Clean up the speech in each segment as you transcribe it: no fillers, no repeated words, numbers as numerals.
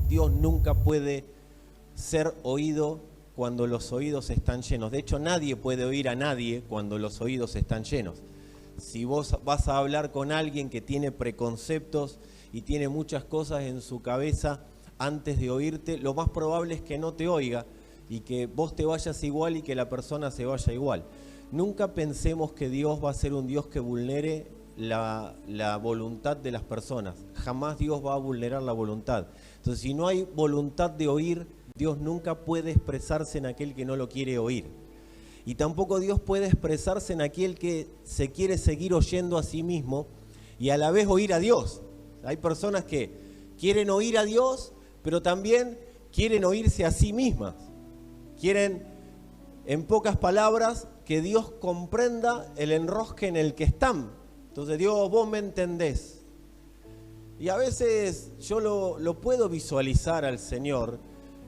Dios nunca puede ser oído cuando los oídos están llenos. De hecho, nadie puede oír a nadie cuando los oídos están llenos. Si vos vas a hablar con alguien que tiene preconceptos y tiene muchas cosas en su cabeza antes de oírte, lo más probable es que no te oiga y que vos te vayas igual y que la persona se vaya igual. Nunca pensemos que Dios va a ser un Dios que vulnere la voluntad de las personas. Jamás Dios va a vulnerar la voluntad. Entonces, si no hay voluntad de oír, Dios nunca puede expresarse en aquel que no lo quiere oír. Y tampoco Dios puede expresarse en aquel que se quiere seguir oyendo a sí mismo y a la vez oír a Dios. Hay personas que quieren oír a Dios, pero también quieren oírse a sí mismas. Quieren, en pocas palabras, que Dios comprenda el enrosque en el que están. Entonces, Dios, vos me entendés. Y a veces yo lo puedo visualizar al Señor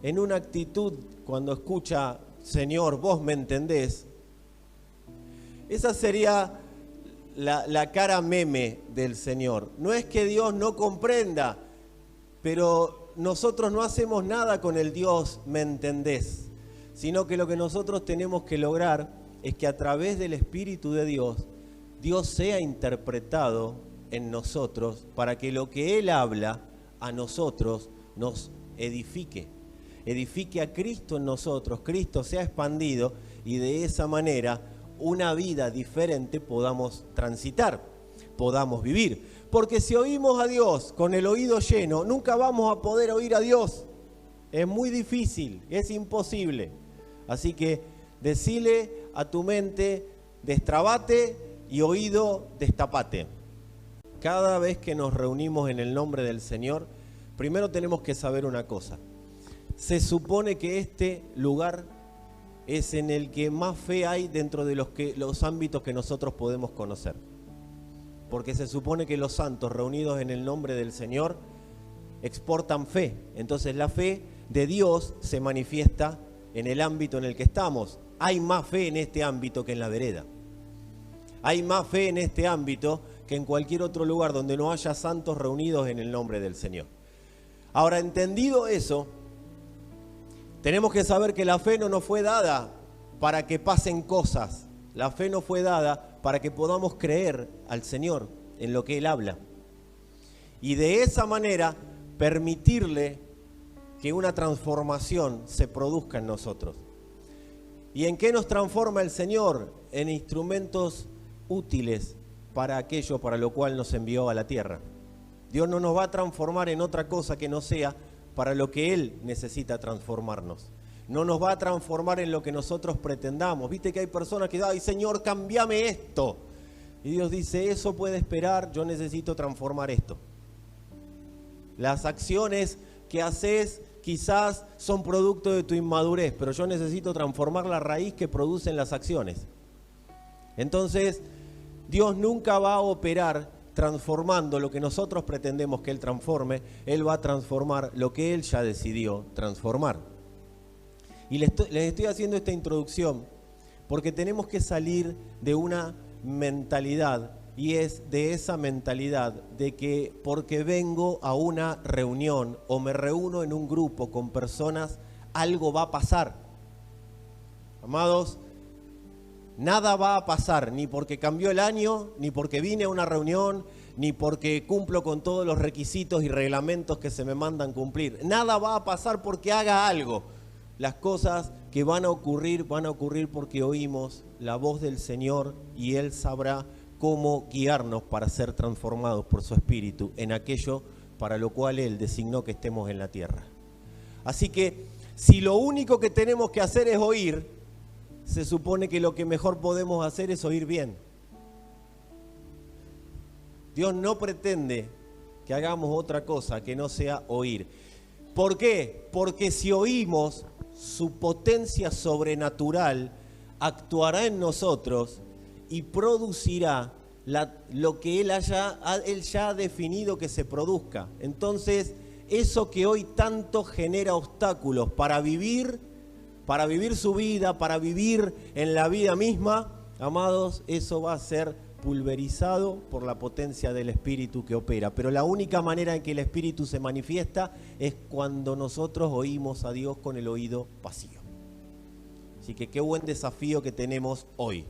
en una actitud cuando escucha, Señor, vos me entendés. Esa sería la cara meme del Señor. No es que Dios no comprenda, pero nosotros no hacemos nada con el Dios me entendés, sino que lo que nosotros tenemos que lograr es que a través del Espíritu de Dios, Dios sea interpretado en nosotros para que lo que Él habla a nosotros nos edifique a Cristo en nosotros, Cristo sea expandido y de esa manera una vida diferente podamos transitar, podamos vivir. Porque si oímos a Dios con el oído lleno, nunca vamos a poder oír a Dios. Es muy difícil, es imposible. Así que decile a tu mente, destrabate y oído, destapate. Cada vez que nos reunimos en el nombre del Señor, primero tenemos que saber una cosa. Se supone que este lugar es en el que más fe hay dentro de los ámbitos que nosotros podemos conocer. Porque se supone que los santos reunidos en el nombre del Señor exportan fe. Entonces la fe de Dios se manifiesta en el ámbito en el que estamos. Hay más fe en este ámbito que en la vereda. Hay más fe en este ámbito que en cualquier otro lugar donde no haya santos reunidos en el nombre del Señor. Ahora, entendido eso, tenemos que saber que la fe no nos fue dada para que pasen cosas. La fe nos fue dada para que podamos creer al Señor en lo que Él habla. Y de esa manera permitirle que una transformación se produzca en nosotros. ¿Y en qué nos transforma el Señor? En instrumentos útiles para aquello para lo cual nos envió a la tierra. Dios no nos va a transformar en otra cosa que no sea para lo que Él necesita transformarnos. No nos va a transformar en lo que nosotros pretendamos. Viste que hay personas que dicen, ay Señor, cámbiame esto. Y Dios dice, eso puede esperar, yo necesito transformar esto. Las acciones que haces quizás son producto de tu inmadurez, pero yo necesito transformar la raíz que producen las acciones. Entonces, Dios nunca va a operar transformando lo que nosotros pretendemos que Él transforme. Él va a transformar lo que Él ya decidió transformar. Y les estoy haciendo esta introducción porque tenemos que salir de una mentalidad, y es de esa mentalidad de que porque vengo a una reunión o me reúno en un grupo con personas, algo va a pasar. Amados, nada va a pasar, ni porque cambió el año, ni porque vine a una reunión, ni porque cumplo con todos los requisitos y reglamentos que se me mandan cumplir. Nada va a pasar porque haga algo. Las cosas que van a ocurrir porque oímos la voz del Señor y Él sabrá cómo guiarnos para ser transformados por su Espíritu en aquello para lo cual Él designó que estemos en la tierra. Así que si lo único que tenemos que hacer es oír, se supone que lo que mejor podemos hacer es oír bien. Dios no pretende que hagamos otra cosa que no sea oír. ¿Por qué? Porque si oímos, su potencia sobrenatural actuará en nosotros y producirá lo que Él ya ha definido que se produzca. Entonces, eso que hoy tanto genera obstáculos para vivir su vida, para vivir en la vida misma, amados, eso va a ser pulverizado por la potencia del Espíritu que opera. Pero la única manera en que el Espíritu se manifiesta es cuando nosotros oímos a Dios con el oído vacío. Así que qué buen desafío que tenemos hoy.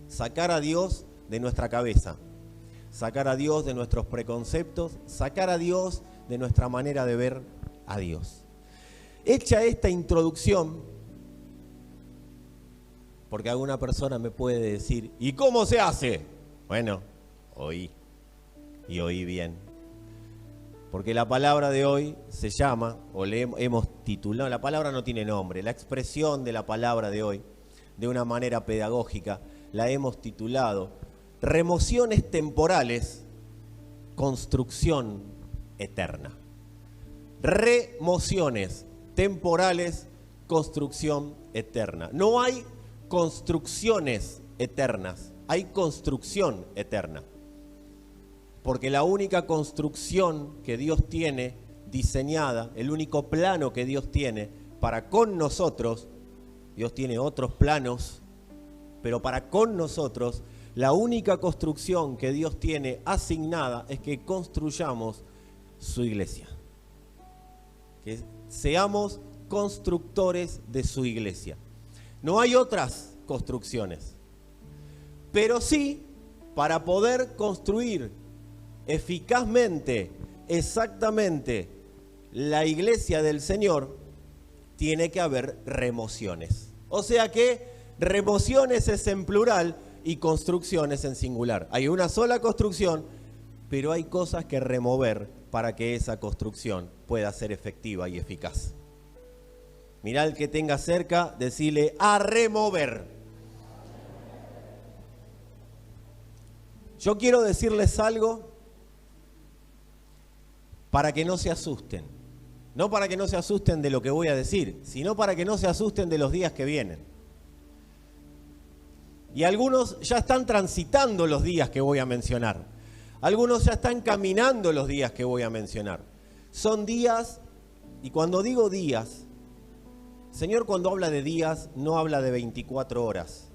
Sacar a Dios de nuestra cabeza, sacar a Dios de nuestros preconceptos, sacar a Dios de nuestra manera de ver a Dios. Hecha esta introducción, porque alguna persona me puede decir, ¿y cómo se hace? Bueno, oí, y oí bien. Porque la palabra de hoy se llama, o le hemos titulado, la palabra no tiene nombre, la expresión de la palabra de hoy, de una manera pedagógica, la hemos titulado Remociones temporales, construcción eterna. Remociones temporales, construcción eterna. No hay construcciones eternas, hay construcción eterna. Porque la única construcción que Dios tiene diseñada, el único plano que Dios tiene para con nosotros, Dios tiene otros planos, pero para con nosotros, la única construcción que Dios tiene asignada es que construyamos su iglesia. Que seamos constructores de su iglesia. No hay otras construcciones. Pero sí, para poder construir eficazmente, exactamente, la iglesia del Señor, tiene que haber remociones. O sea que remociones es en plural y construcciones en singular. Hay una sola construcción, pero hay cosas que remover para que esa construcción pueda ser efectiva y eficaz. Mirá al que tenga cerca, decirle a remover. Yo quiero decirles algo para que no se asusten. No para que no se asusten de lo que voy a decir, sino para que no se asusten de los días que vienen. Y algunos ya están transitando los días que voy a mencionar. Algunos ya están caminando los días que voy a mencionar. Son días, y cuando digo días, el Señor cuando habla de días no habla de 24 horas.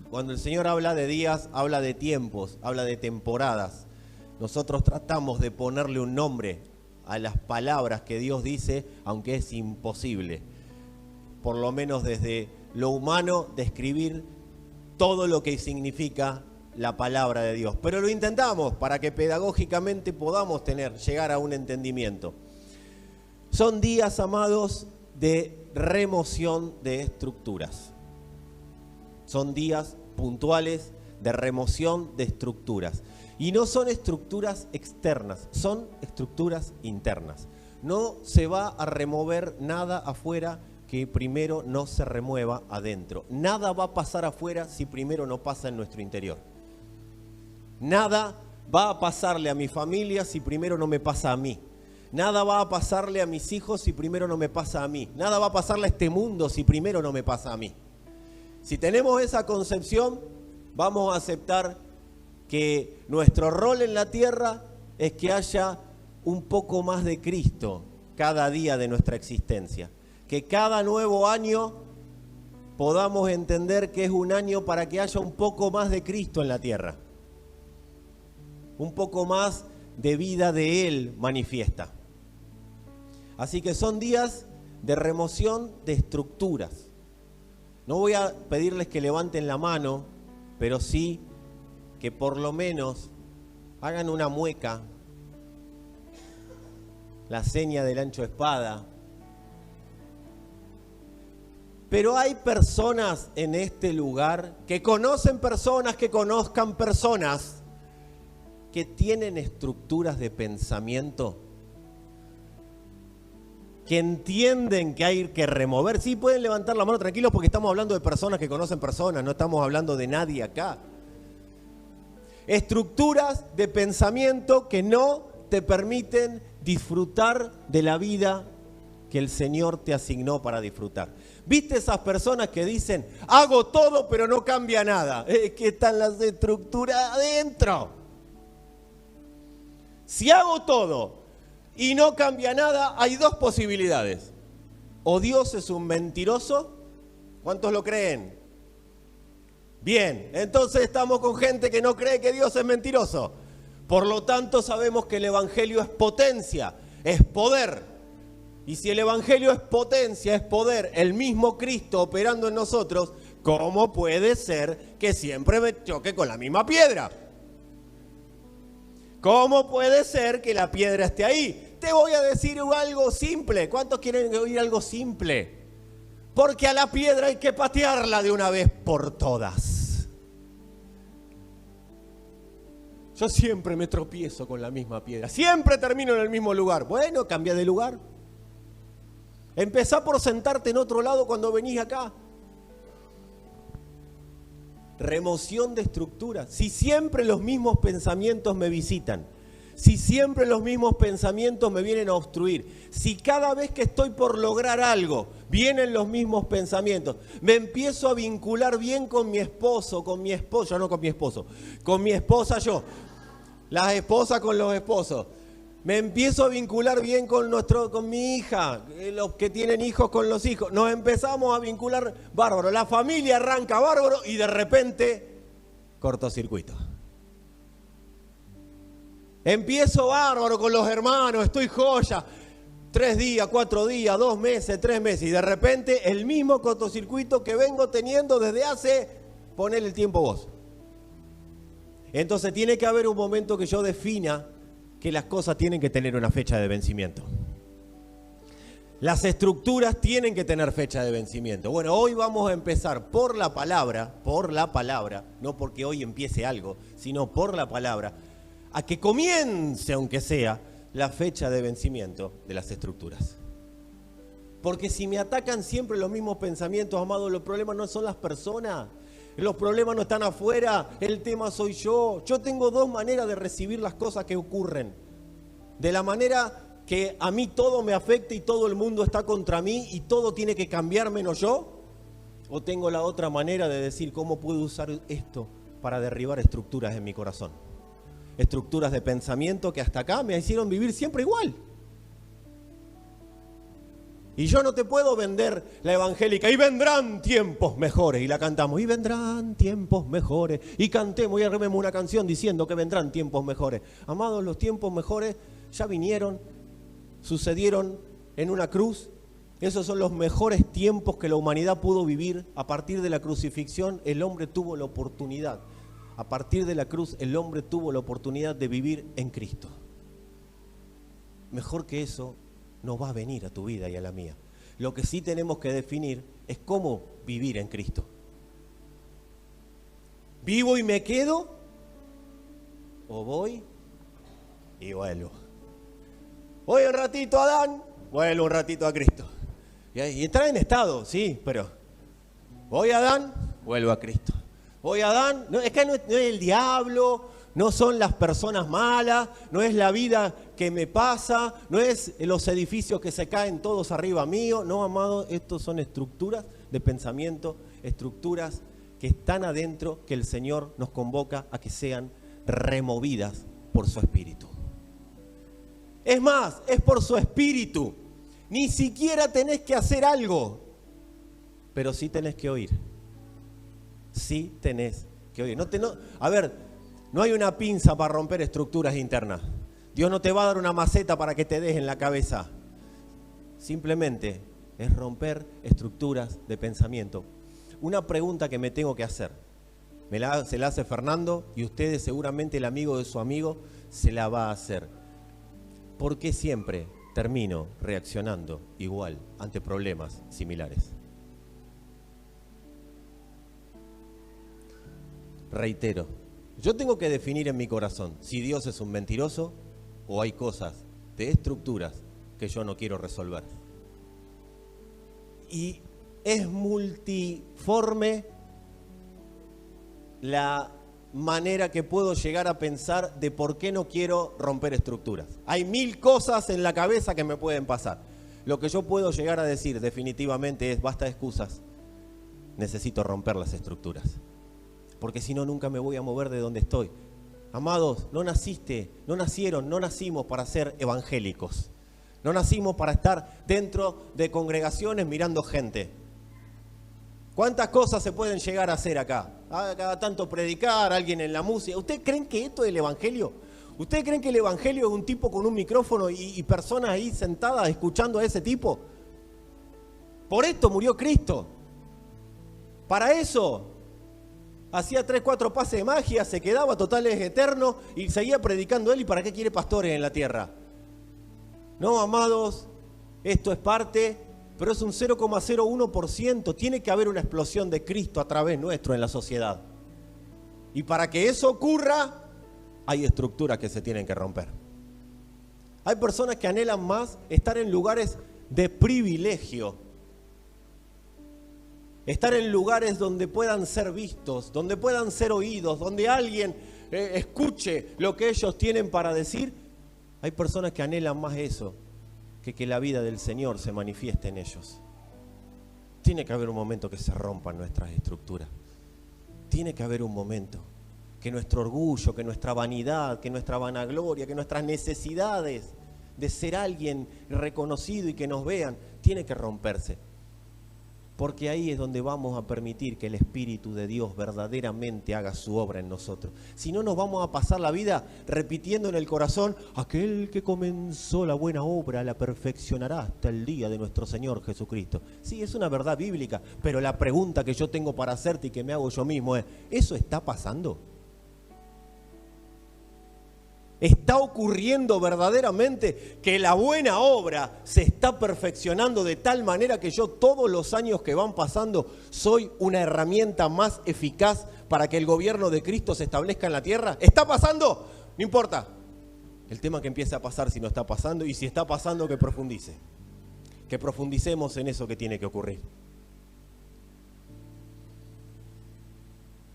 Cuando el Señor habla de días, habla de tiempos, habla de temporadas. Nosotros tratamos de ponerle un nombre a las palabras que Dios dice, aunque es imposible. Por lo menos desde lo humano, describir todo lo que significa la palabra de Dios. Pero lo intentamos para que pedagógicamente podamos llegar a un entendimiento. Son días, amados, de remoción de estructuras. Son días puntuales de remoción de estructuras. Y no son estructuras externas, son estructuras internas. No se va a remover nada afuera que primero no se remueva adentro. Nada va a pasar afuera si primero no pasa en nuestro interior. Nada va a pasarle a mi familia si primero no me pasa a mí. Nada va a pasarle a mis hijos si primero no me pasa a mí. Nada va a pasarle a este mundo si primero no me pasa a mí. Si tenemos esa concepción, vamos a aceptar que nuestro rol en la tierra es que haya un poco más de Cristo cada día de nuestra existencia. Que cada nuevo año podamos entender que es un año para que haya un poco más de Cristo en la tierra. Un poco más de vida de Él manifiesta. Así que son días de remoción de estructuras. No voy a pedirles que levanten la mano, pero sí que por lo menos hagan una mueca, la seña del ancho espada. Pero hay personas en este lugar que conocen personas que conozcan personas que tienen estructuras de pensamiento que entienden que hay que remover. Sí, pueden levantar la mano tranquilos porque estamos hablando de personas que conocen personas, no estamos hablando de nadie acá. Estructuras de pensamiento que no te permiten disfrutar de la vida que el Señor te asignó para disfrutar. ¿Viste esas personas que dicen, hago todo pero no cambia nada? Es que están las estructuras adentro. Si hago todo y no cambia nada, hay dos posibilidades. O Dios es un mentiroso, ¿cuántos lo creen? Bien, entonces estamos con gente que no cree que Dios es mentiroso. Por lo tanto, sabemos que el Evangelio es potencia, es poder. Y si el Evangelio es potencia, es poder, el mismo Cristo operando en nosotros, ¿cómo puede ser que siempre me choque con la misma piedra? ¿Cómo puede ser que la piedra esté ahí? Te voy a decir algo simple. ¿Cuántos quieren oír algo simple? Porque a la piedra hay que patearla de una vez por todas. Yo siempre me tropiezo con la misma piedra. Siempre termino en el mismo lugar. Bueno, cambia de lugar. Empezá por sentarte en otro lado cuando venís acá. Remoción de estructuras. Si siempre los mismos pensamientos me visitan, si siempre los mismos pensamientos me vienen a obstruir, si cada vez que estoy por lograr algo vienen los mismos pensamientos, me empiezo a vincular bien con mi esposo, con mi esposa, no con mi esposo, con mi esposa yo, las esposas con los esposos, me empiezo a vincular bien con mi hija, los que tienen hijos con los hijos, nos empezamos a vincular bárbaro, la familia arranca bárbaro y de repente cortocircuito. Empiezo bárbaro con los hermanos, estoy joya, 3 días, 4 días, 2 meses, 3 meses, y de repente el mismo cortocircuito que vengo teniendo desde hace, ponele el tiempo vos. Entonces tiene que haber un momento que yo defina que las cosas tienen que tener una fecha de vencimiento. Las estructuras tienen que tener fecha de vencimiento. Bueno, hoy vamos a empezar por la palabra, no porque hoy empiece algo, sino por la palabra, a que comience, aunque sea, la fecha de vencimiento de las estructuras. Porque si me atacan siempre los mismos pensamientos, amados, los problemas no son las personas, los problemas no están afuera, el tema soy yo. Yo tengo 2 maneras de recibir las cosas que ocurren. De la manera que a mí todo me afecta y todo el mundo está contra mí y todo tiene que cambiar menos yo. O tengo la otra manera de decir cómo puedo usar esto para derribar estructuras en mi corazón. Estructuras de pensamiento que hasta acá me hicieron vivir siempre igual. Y yo no te puedo vender la evangélica, y vendrán tiempos mejores, y la cantamos, y vendrán tiempos mejores, y cantemos y armemos una canción diciendo que vendrán tiempos mejores. Amados, los tiempos mejores ya vinieron, sucedieron en una cruz. Esos son los mejores tiempos que la humanidad pudo vivir. A partir de la crucifixión, el hombre tuvo la oportunidad. A partir de la cruz, el hombre tuvo la oportunidad de vivir en Cristo. Mejor que eso no va a venir a tu vida y a la mía. Lo que sí tenemos que definir es cómo vivir en Cristo. ¿Vivo y me quedo? ¿O voy y vuelvo? Voy un ratito a Adán, vuelvo un ratito a Cristo. Y entrar en estado, sí, pero voy a Adán, vuelvo a Cristo. Voy a Adán, no, es que no es el diablo, no son las personas malas, no es la vida que me pasa, no es los edificios que se caen todos arriba mío. No, amado, estos son estructuras de pensamiento, estructuras que están adentro, que el Señor nos convoca a que sean removidas por su Espíritu. Es más, es por su Espíritu. Ni siquiera tenés que hacer algo, pero sí tenés que oír. Sí tenés que oír. A ver, no hay una pinza para romper estructuras internas. Dios no te va a dar una maceta para que te des en la cabeza. Simplemente es romper estructuras de pensamiento. Una pregunta que me tengo que hacer. Se la hace Fernando y ustedes seguramente el amigo de su amigo se la va a hacer. ¿Por qué siempre termino reaccionando igual ante problemas similares? Reitero, yo tengo que definir en mi corazón si Dios es un mentiroso o hay cosas de estructuras que yo no quiero resolver. Y es multiforme la manera que puedo llegar a pensar de por qué no quiero romper estructuras. Hay 1000 cosas en la cabeza que me pueden pasar. Lo que yo puedo llegar a decir definitivamente es basta de excusas. Necesito romper las estructuras. Porque si no, nunca me voy a mover de donde estoy. Amados, no nacimos para ser evangélicos. No nacimos para estar dentro de congregaciones mirando gente. ¿Cuántas cosas se pueden llegar a hacer acá? Cada tanto predicar, alguien en la música. ¿Ustedes creen que esto es el Evangelio? ¿Ustedes creen que el Evangelio es un tipo con un micrófono y personas ahí sentadas escuchando a ese tipo? Por esto murió Cristo. Para eso hacía 3, 4 pases de magia, se quedaba total es eterno y seguía predicando él. ¿Y para qué quiere pastores en la tierra? No, amados, esto es parte, pero es un 0,01%. Tiene que haber una explosión de Cristo a través nuestro en la sociedad. Y para que eso ocurra, hay estructuras que se tienen que romper. Hay personas que anhelan más estar en lugares de privilegio. Estar en lugares donde puedan ser vistos, donde puedan ser oídos, donde alguien escuche lo que ellos tienen para decir. Hay personas que anhelan más eso que la vida del Señor se manifieste en ellos. Tiene que haber un momento que se rompan nuestras estructuras. Tiene que haber un momento que nuestro orgullo, que nuestra vanidad, que nuestra vanagloria, que nuestras necesidades de ser alguien reconocido y que nos vean, tiene que romperse. Porque ahí es donde vamos a permitir que el Espíritu de Dios verdaderamente haga su obra en nosotros. Si no, nos vamos a pasar la vida repitiendo en el corazón: aquel que comenzó la buena obra la perfeccionará hasta el día de nuestro Señor Jesucristo. Sí, es una verdad bíblica, pero la pregunta que yo tengo para hacerte y que me hago yo mismo es: ¿eso está pasando? ¿Está ocurriendo verdaderamente que la buena obra se está perfeccionando de tal manera que yo todos los años que van pasando soy una herramienta más eficaz para que el gobierno de Cristo se establezca en la tierra? ¿Está pasando? No importa. El tema es que empiece a pasar si no está pasando, y si está pasando, que profundice. Que profundicemos en eso que tiene que ocurrir.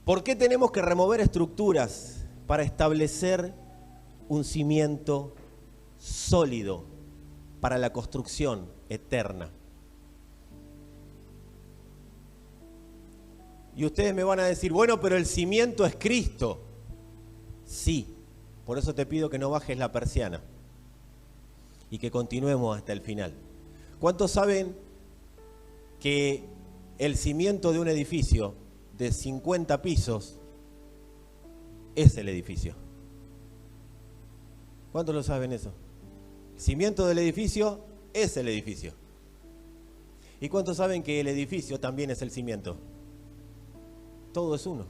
¿Por qué tenemos que remover estructuras para establecer un cimiento sólido para la construcción eterna? Y ustedes me van a decir: bueno, pero el cimiento es Cristo. Sí, por eso te pido que no bajes la persiana y que continuemos hasta el final. ¿Cuántos saben que el cimiento de un edificio de 50 pisos es el edificio? ¿Cuántos lo saben eso? El cimiento del edificio es el edificio. ¿Y cuántos saben que el edificio también es el cimiento? Todo es uno.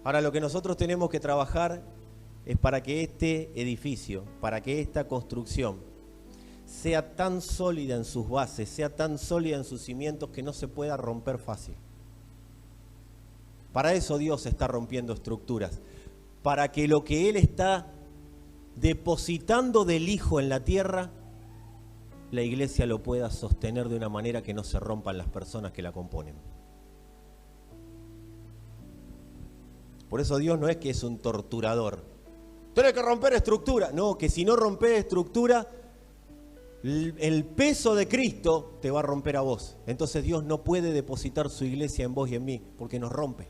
Ahora, lo que nosotros tenemos que trabajar es para que este edificio, para que esta construcción sea tan sólida en sus bases, sea tan sólida en sus cimientos que no se pueda romper fácil. Para eso Dios está rompiendo estructuras. Para que lo que Él está depositando del Hijo en la tierra, la iglesia lo pueda sostener de una manera que no se rompan las personas que la componen. Por eso Dios no es que es un torturador. Tienes que romper estructura. No, que si no rompes estructura, el peso de Cristo te va a romper a vos. Entonces Dios no puede depositar su iglesia en vos y en mí, porque nos rompe.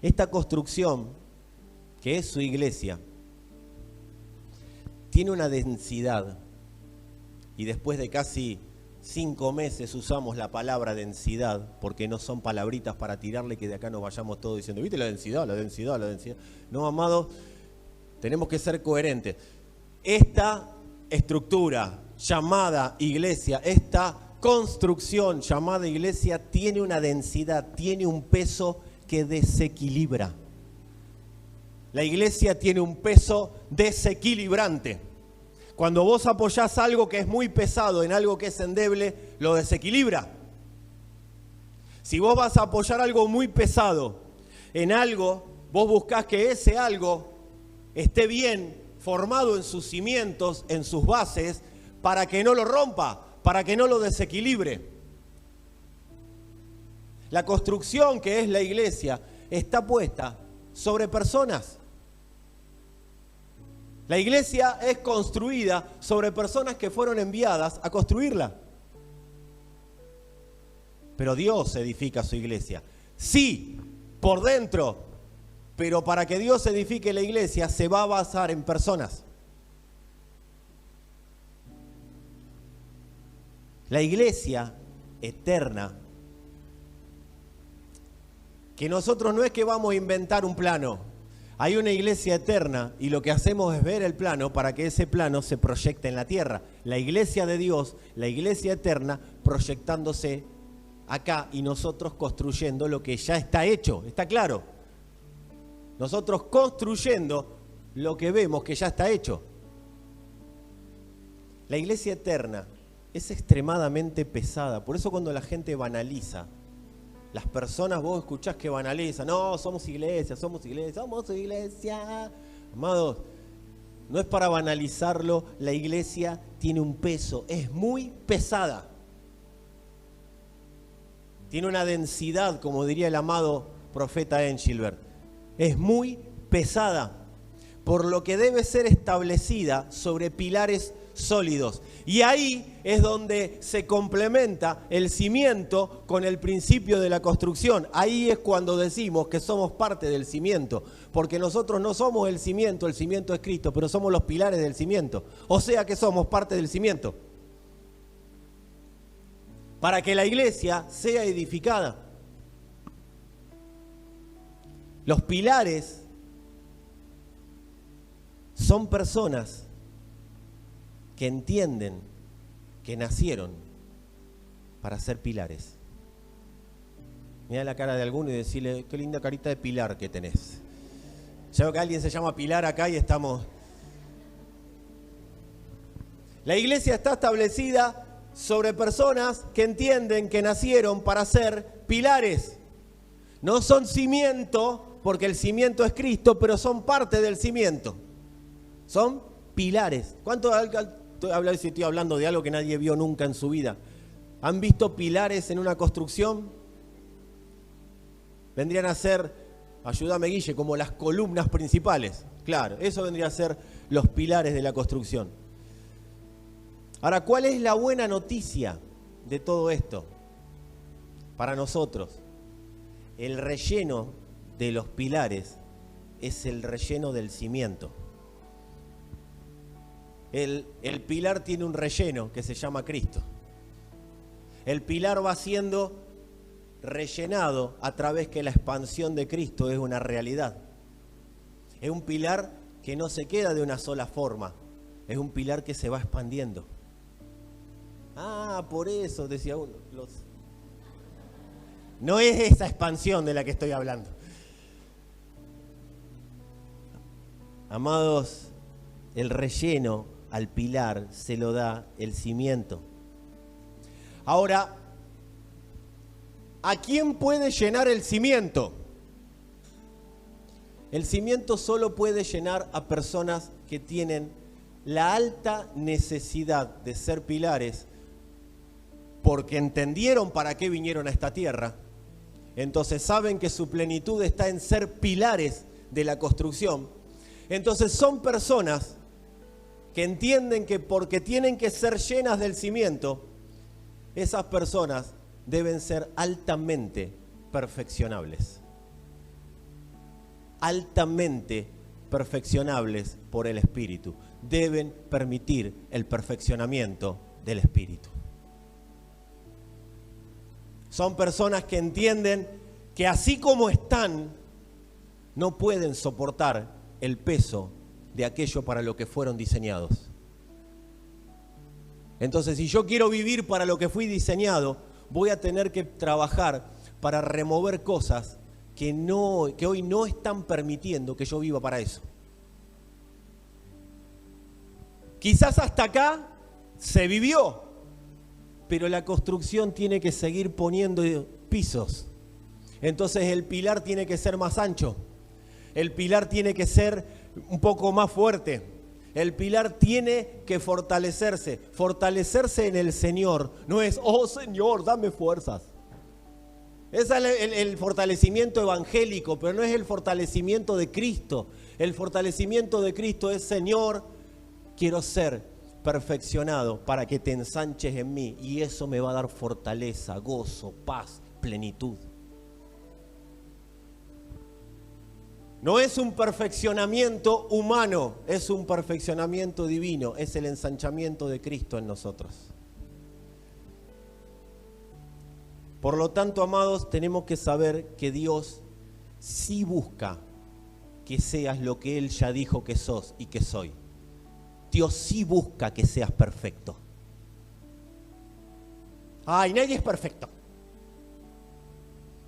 Esta construcción, que es su iglesia, tiene una densidad, y después de casi 5 meses usamos la palabra densidad, porque no son palabritas para tirarle que de acá nos vayamos todos diciendo: ¿viste la densidad, la densidad, la densidad? No, amados, tenemos que ser coherentes. Esta estructura llamada iglesia, esta construcción llamada iglesia, tiene una densidad, tiene un peso que desequilibra. La iglesia tiene un peso desequilibrante. Cuando vos apoyás algo que es muy pesado en algo que es endeble, lo desequilibra. Si vos vas a apoyar algo muy pesado en algo, vos buscás que ese algo esté bien formado en sus cimientos, en sus bases, para que no lo rompa, para que no lo desequilibre. La construcción que es la iglesia está puesta sobre personas. La iglesia es construida sobre personas que fueron enviadas a construirla. Pero Dios edifica su iglesia. Sí, por dentro, pero para que Dios edifique la iglesia se va a basar en personas. La iglesia eterna, que nosotros no es que vamos a inventar un plano, hay una iglesia eterna y lo que hacemos es ver el plano para que ese plano se proyecte en la tierra. La iglesia de Dios, la iglesia eterna, proyectándose acá y nosotros construyendo lo que ya está hecho, ¿está claro? Nosotros construyendo lo que vemos que ya está hecho. La iglesia eterna es extremadamente pesada, por eso cuando la gente banaliza, las personas, vos escuchás que banalizan, no, somos iglesia, somos iglesia, somos iglesia. Amados, no es para banalizarlo, la iglesia tiene un peso, es muy pesada. Tiene una densidad, como diría el amado profeta Engelbert. Es muy pesada, por lo que debe ser establecida sobre pilares sólidos. Y ahí es donde se complementa el cimiento con el principio de la construcción. Ahí es cuando decimos que somos parte del cimiento, porque nosotros no somos el cimiento es Cristo, pero somos los pilares del cimiento. O sea que somos parte del cimiento. Para que la iglesia sea edificada. Los pilares son personas que entienden que nacieron para ser pilares. Mirá la cara de alguno y decirle, qué linda carita de pilar que tenés. Ya veo que alguien se llama Pilar acá y estamos... La iglesia está establecida sobre personas que entienden que nacieron para ser pilares. No son cimiento, porque el cimiento es Cristo, pero son parte del cimiento. Son pilares. ¿Cuánto estoy hablando de algo que nadie vio nunca en su vida? ¿Han visto pilares en una construcción? Vendrían a ser, ayúdame Guille, como las columnas principales. Claro, eso vendría a ser los pilares de la construcción. Ahora, ¿cuál es la buena noticia de todo esto para nosotros? El relleno de los pilares es el relleno del cimiento. El pilar tiene un relleno que se llama Cristo. El pilar va siendo rellenado a través que la expansión de Cristo es una realidad. Es un pilar que no se queda de una sola forma. Es un pilar que se va expandiendo. Ah, por eso, decía uno. No es esa expansión de la que estoy hablando. Amados, el relleno al pilar se lo da el cimiento. Ahora, ¿a quién puede llenar el cimiento? El cimiento solo puede llenar a personas que tienen la alta necesidad de ser pilares porque entendieron para qué vinieron a esta tierra. Entonces saben que su plenitud está en ser pilares de la construcción. Entonces son personas que entienden que porque tienen que ser llenas del cimiento, esas personas deben ser altamente perfeccionables. Altamente perfeccionables por el Espíritu. Deben permitir el perfeccionamiento del Espíritu. Son personas que entienden que así como están, no pueden soportar el peso de aquello para lo que fueron diseñados. Entonces, si yo quiero vivir para lo que fui diseñado, voy a tener que trabajar para remover cosas que hoy no están permitiendo que yo viva para eso. Quizás hasta acá se vivió, pero la construcción tiene que seguir poniendo pisos. Entonces el pilar tiene que ser más ancho. El pilar tiene que ser un poco más fuerte. El pilar tiene que fortalecerse. Fortalecerse en el Señor. No es, oh Señor, dame fuerzas. Ese es el fortalecimiento evangélico, pero no es el fortalecimiento de Cristo. El fortalecimiento de Cristo es, Señor, quiero ser perfeccionado para que te ensanches en mí. Y eso me va a dar fortaleza, gozo, paz, plenitud. No es un perfeccionamiento humano, es un perfeccionamiento divino, es el ensanchamiento de Cristo en nosotros. Por lo tanto, amados, tenemos que saber que Dios sí busca que seas lo que Él ya dijo que sos y que soy. Dios sí busca que seas perfecto. Ay, nadie es perfecto.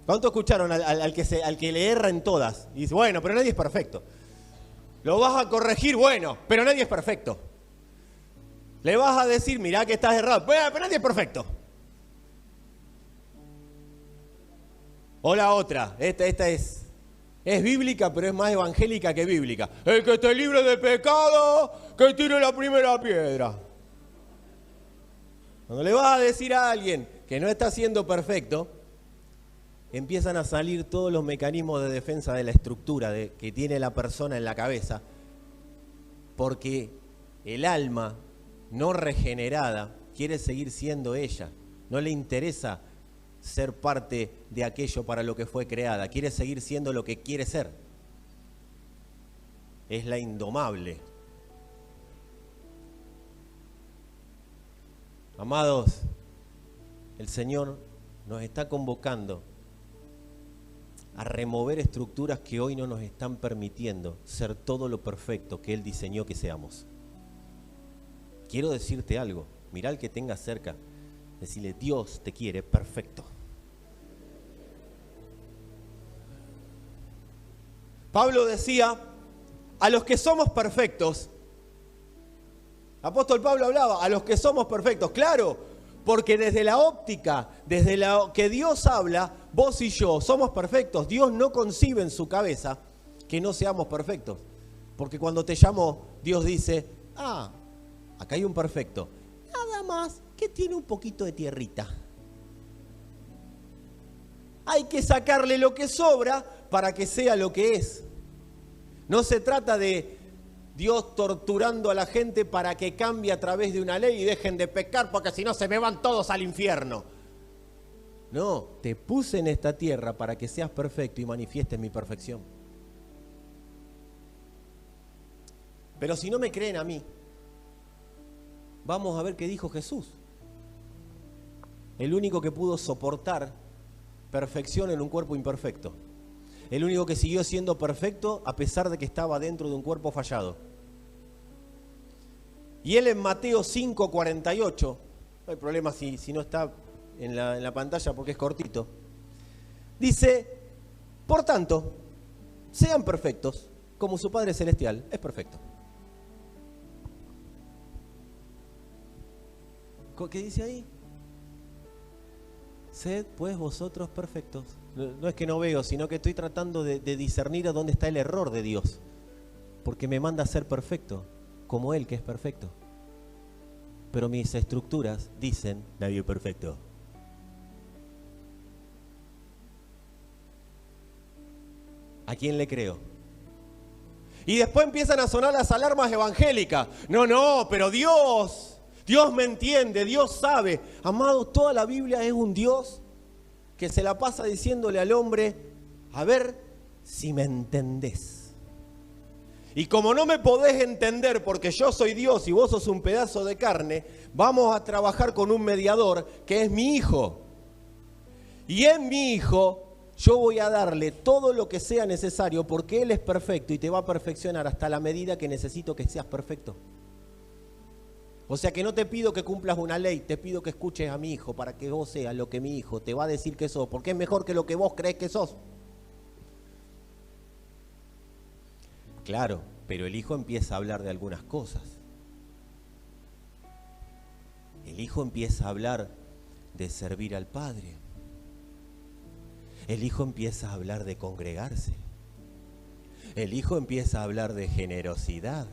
¿Cuánto escucharon al que le erra en todas? Y dice, bueno, pero nadie es perfecto. Lo vas a corregir, bueno, pero nadie es perfecto. Le vas a decir, mirá que estás errado, bueno, pero nadie es perfecto. O la otra, esta es bíblica, pero es más evangélica que bíblica. El que esté libre de pecado, que tire la primera piedra. Cuando le vas a decir a alguien que no está siendo perfecto, empiezan a salir todos los mecanismos de defensa de la estructura que tiene la persona en la cabeza, porque el alma no regenerada quiere seguir siendo ella, no le interesa ser parte de aquello para lo que fue creada, quiere seguir siendo lo que quiere ser. Es la indomable. Amados, el Señor nos está convocando a remover estructuras que hoy no nos están permitiendo ser todo lo perfecto que Él diseñó que seamos. Quiero decirte algo, mirá al que tengas cerca, decirle, Dios te quiere perfecto. Pablo decía, a los que somos perfectos, apóstol Pablo hablaba, a los que somos perfectos, claro, porque desde la óptica, desde lo que Dios habla, vos y yo somos perfectos. Dios no concibe en su cabeza que no seamos perfectos. Porque cuando te llamó, Dios dice, acá hay un perfecto. Nada más que tiene un poquito de tierrita. Hay que sacarle lo que sobra para que sea lo que es. No se trata de Dios torturando a la gente para que cambie a través de una ley y dejen de pecar, porque si no se me van todos al infierno. No, te puse en esta tierra para que seas perfecto y manifiestes mi perfección. Pero si no me creen a mí, vamos a ver qué dijo Jesús. El único que pudo soportar perfección en un cuerpo imperfecto. El único que siguió siendo perfecto a pesar de que estaba dentro de un cuerpo fallado. Y él en Mateo 5:48, no hay problema si no está en la pantalla porque es cortito, dice, por tanto, sean perfectos como su Padre Celestial es perfecto. ¿Qué dice ahí? Sed pues vosotros perfectos. No es que no veo, sino que estoy tratando de discernir a dónde está el error de Dios. Porque me manda a ser perfecto, como Él que es perfecto. Pero mis estructuras dicen, nadie es perfecto. ¿A quién le creo? Y después empiezan a sonar las alarmas evangélicas. No, pero Dios me entiende, Dios sabe. Amados, toda la Biblia es un Dios que se la pasa diciéndole al hombre, a ver si me entendés. Y como no me podés entender porque yo soy Dios y vos sos un pedazo de carne, vamos a trabajar con un mediador que es mi hijo. Y en mi hijo yo voy a darle todo lo que sea necesario porque Él es perfecto y te va a perfeccionar hasta la medida que necesito que seas perfecto. O sea que no te pido que cumplas una ley, te pido que escuches a mi hijo para que vos seas lo que mi hijo te va a decir que sos, porque es mejor que lo que vos crees que sos. Claro, pero el hijo empieza a hablar de algunas cosas. El hijo empieza a hablar de servir al Padre. El hijo empieza a hablar de congregarse. El hijo empieza a hablar de generosidad.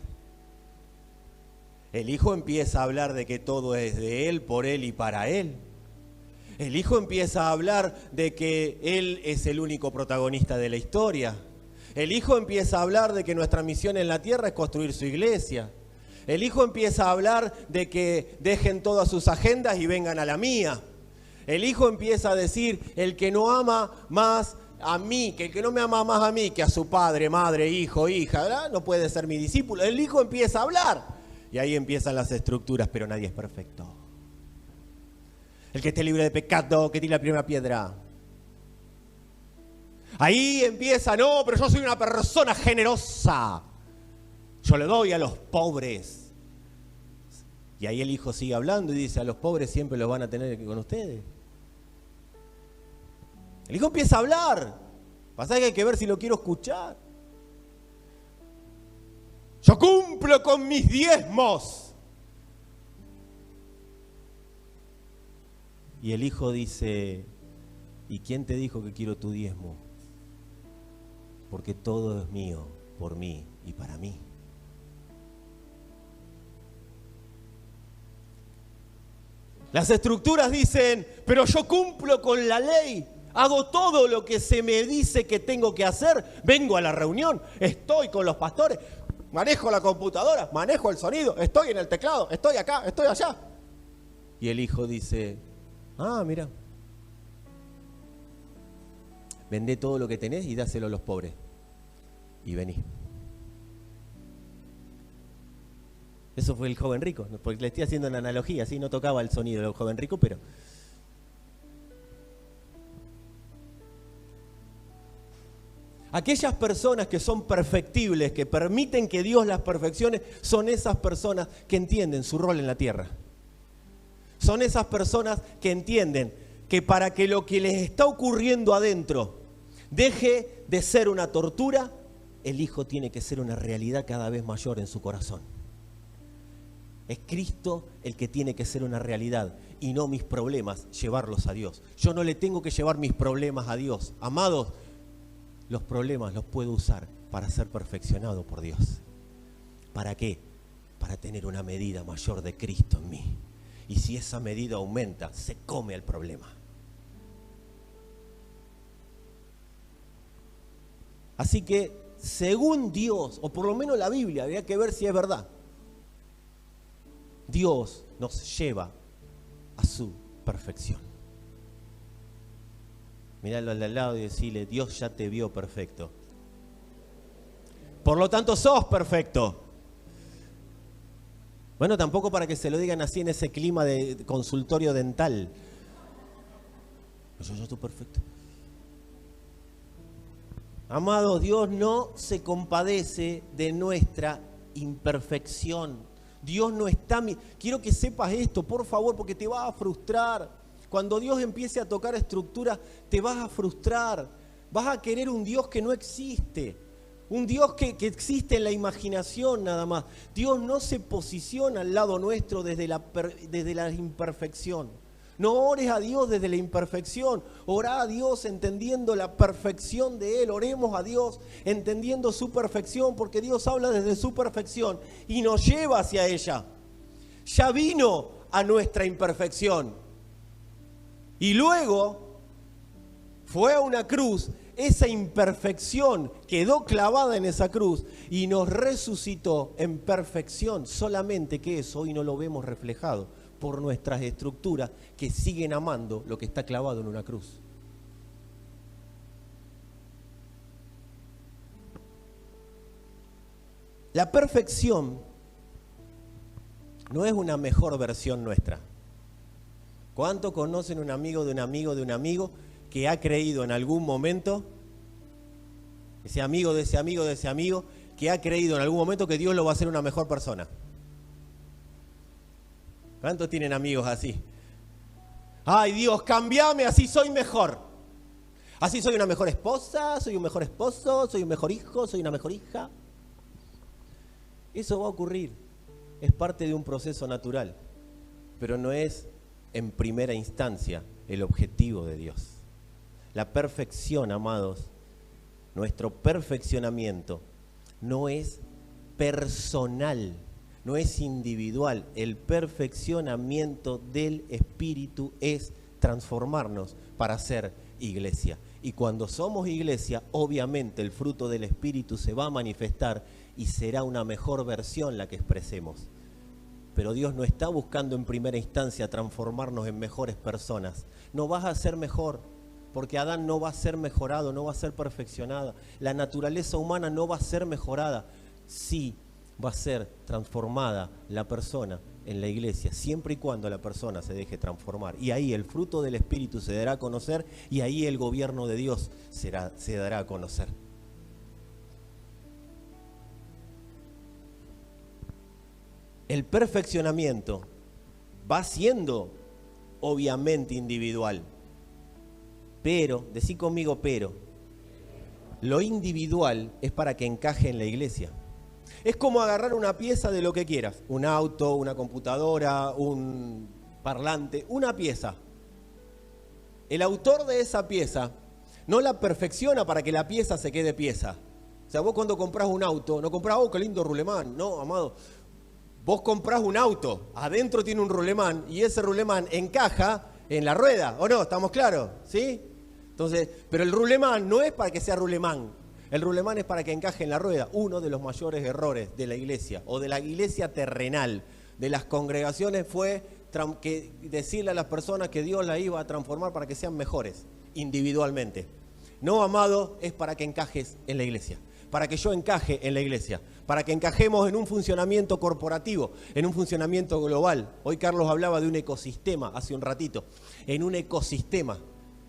El hijo empieza a hablar de que todo es de Él, por Él y para Él. El hijo empieza a hablar de que Él es el único protagonista de la historia. El hijo empieza a hablar de que nuestra misión en la tierra es construir su iglesia. El hijo empieza a hablar de que dejen todas sus agendas y vengan a la mía. El hijo empieza a decir, el que no ama más a mí, que el que no me ama más a mí que a su padre, madre, hijo, hija, ¿verdad? No puede ser mi discípulo. El hijo empieza a hablar. Y ahí empiezan las estructuras, pero nadie es perfecto. El que esté libre de pecado, que tire la primera piedra. Ahí empieza, no, pero yo soy una persona generosa. Yo le doy a los pobres. Y ahí el hijo sigue hablando y dice, a los pobres siempre los van a tener con ustedes. El hijo empieza a hablar. Pasa que hay que ver si lo quiero escuchar. Yo cumplo con mis diezmos. Y el hijo dice, ¿y quién te dijo que quiero tu diezmo? Porque todo es mío, por mí y para mí. Las estructuras dicen, pero yo cumplo con la ley, hago todo lo que se me dice que tengo que hacer, vengo a la reunión, estoy con los pastores, manejo la computadora, manejo el sonido, estoy en el teclado, estoy acá, estoy allá. Y el hijo dice, mira, vendé todo lo que tenés y dáselo a los pobres. Y vení. Eso fue el joven rico, porque le estoy haciendo una analogía, así no tocaba el sonido del joven rico, pero... Aquellas personas que son perfectibles, que permiten que Dios las perfeccione, son esas personas que entienden su rol en la tierra. Son esas personas que entienden que para que lo que les está ocurriendo adentro deje de ser una tortura, el Hijo tiene que ser una realidad cada vez mayor en su corazón. Es Cristo el que tiene que ser una realidad y no mis problemas llevarlos a Dios. Yo no le tengo que llevar mis problemas a Dios. Amados, los problemas los puedo usar para ser perfeccionado por Dios. ¿Para qué? Para tener una medida mayor de Cristo en mí. Y si esa medida aumenta, se come el problema. Así que, según Dios, o por lo menos la Biblia, habría que ver si es verdad. Dios nos lleva a su perfección. Míralo al lado y decirle, Dios ya te vio perfecto. Por lo tanto, sos perfecto. Bueno, tampoco para que se lo digan así en ese clima de consultorio dental. Yo estoy perfecto. Amados, Dios no se compadece de nuestra imperfección. Dios no está... Quiero que sepas esto, por favor, porque te vas a frustrar. Cuando Dios empiece a tocar estructuras, te vas a frustrar. Vas a querer un Dios que no existe. Un Dios que existe en la imaginación nada más. Dios no se posiciona al lado nuestro desde la imperfección. No ores a Dios desde la imperfección. Orá a Dios entendiendo la perfección de Él. Oremos a Dios entendiendo su perfección, porque Dios habla desde su perfección y nos lleva hacia ella. Ya vino a nuestra imperfección. Y luego fue a una cruz. Esa imperfección quedó clavada en esa cruz y nos resucitó en perfección. Solamente que eso hoy no lo vemos reflejado por nuestras estructuras que siguen amando lo que está clavado en una cruz. La perfección no es una mejor versión nuestra. ¿Cuántos conocen un amigo de un amigo de un amigo que ha creído en algún momento, ese amigo de ese amigo de ese amigo, que ha creído en algún momento que Dios lo va a hacer una mejor persona? ¿Cuántos tienen amigos así? Ay, Dios, cambiame, así soy mejor. Así soy una mejor esposa, soy un mejor esposo, soy un mejor hijo, soy una mejor hija. Eso va a ocurrir. Es parte de un proceso natural, pero no es en primera instancia el objetivo de Dios. La perfección, amados, nuestro perfeccionamiento no es personal, no es individual. El perfeccionamiento del Espíritu es transformarnos para ser iglesia. Y cuando somos iglesia, obviamente el fruto del Espíritu se va a manifestar y será una mejor versión la que expresemos. Pero Dios no está buscando en primera instancia transformarnos en mejores personas. No vas a ser mejor, porque Adán no va a ser mejorado, no va a ser perfeccionada. La naturaleza humana no va a ser mejorada. Sí va a ser transformada la persona en la iglesia, siempre y cuando la persona se deje transformar. Y ahí el fruto del Espíritu se dará a conocer y ahí el gobierno de Dios se dará a conocer. El perfeccionamiento va siendo obviamente individual, pero, decí conmigo pero, lo individual es para que encaje en la iglesia. Es como agarrar una pieza de lo que quieras, un auto, una computadora, un parlante, una pieza. El autor de esa pieza no la perfecciona para que la pieza se quede pieza. O sea, vos cuando comprás un auto, no comprás, oh, qué lindo rulemán, no, amado. Vos comprás un auto, adentro tiene un rulemán y ese rulemán encaja en la rueda, ¿o no? ¿Estamos claros? ¿Sí? Entonces, pero el rulemán no es para que sea rulemán. El rulemán es para que encaje en la rueda. Uno de los mayores errores de la iglesia o de la iglesia terrenal, de las congregaciones, fue decirle a las personas que Dios la iba a transformar para que sean mejores individualmente. No, amado, es para que encajes en la iglesia, para que yo encaje en la iglesia, para que encajemos en un funcionamiento corporativo, en un funcionamiento global. Hoy Carlos hablaba de un ecosistema hace un ratito, en un ecosistema.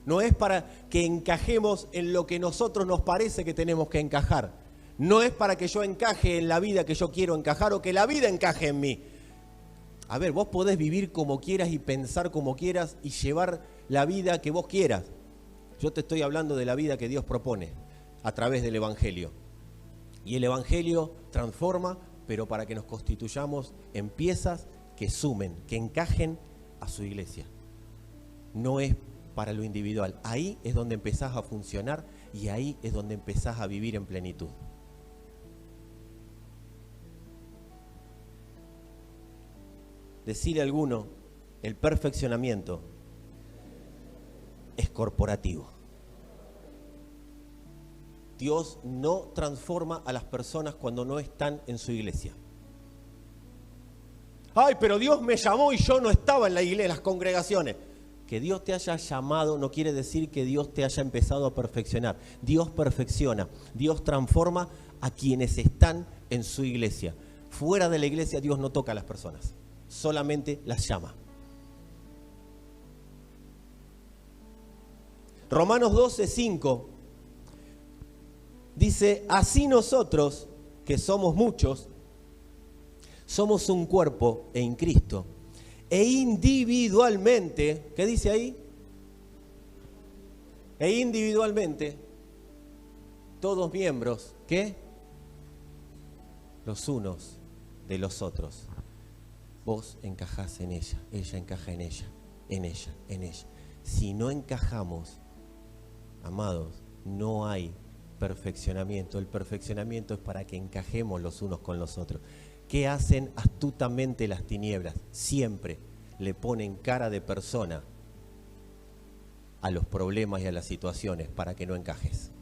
No es para que encajemos en lo que nosotros nos parece que tenemos que encajar. No es para que yo encaje en la vida que yo quiero encajar o que la vida encaje en mí. A ver, vos podés vivir como quieras y pensar como quieras y llevar la vida que vos quieras. Yo te estoy hablando de la vida que Dios propone a través del Evangelio. Y el Evangelio transforma, pero para que nos constituyamos en piezas que sumen, que encajen a su iglesia. No es para lo individual. Ahí es donde empezás a funcionar y ahí es donde empezás a vivir en plenitud. Decirle a alguno, el perfeccionamiento es corporativo. Dios no transforma a las personas cuando no están en su iglesia. Ay, pero Dios me llamó y yo no estaba en la iglesia, en las congregaciones. Que Dios te haya llamado no quiere decir que Dios te haya empezado a perfeccionar. Dios perfecciona, Dios transforma a quienes están en su iglesia. Fuera de la iglesia Dios no toca a las personas, solamente las llama. Romanos 12:5 dice, así nosotros, que somos muchos, somos un cuerpo en Cristo. E individualmente, ¿qué dice ahí? E individualmente, todos miembros, ¿qué? Los unos de los otros. Vos encajás en ella encaja en ella, en ella, en ella. Si no encajamos, amados, no hay perfeccionamiento. El perfeccionamiento es para que encajemos los unos con los otros. ¿Qué hacen astutamente las tinieblas? Siempre le ponen cara de persona a los problemas y a las situaciones para que no encajes.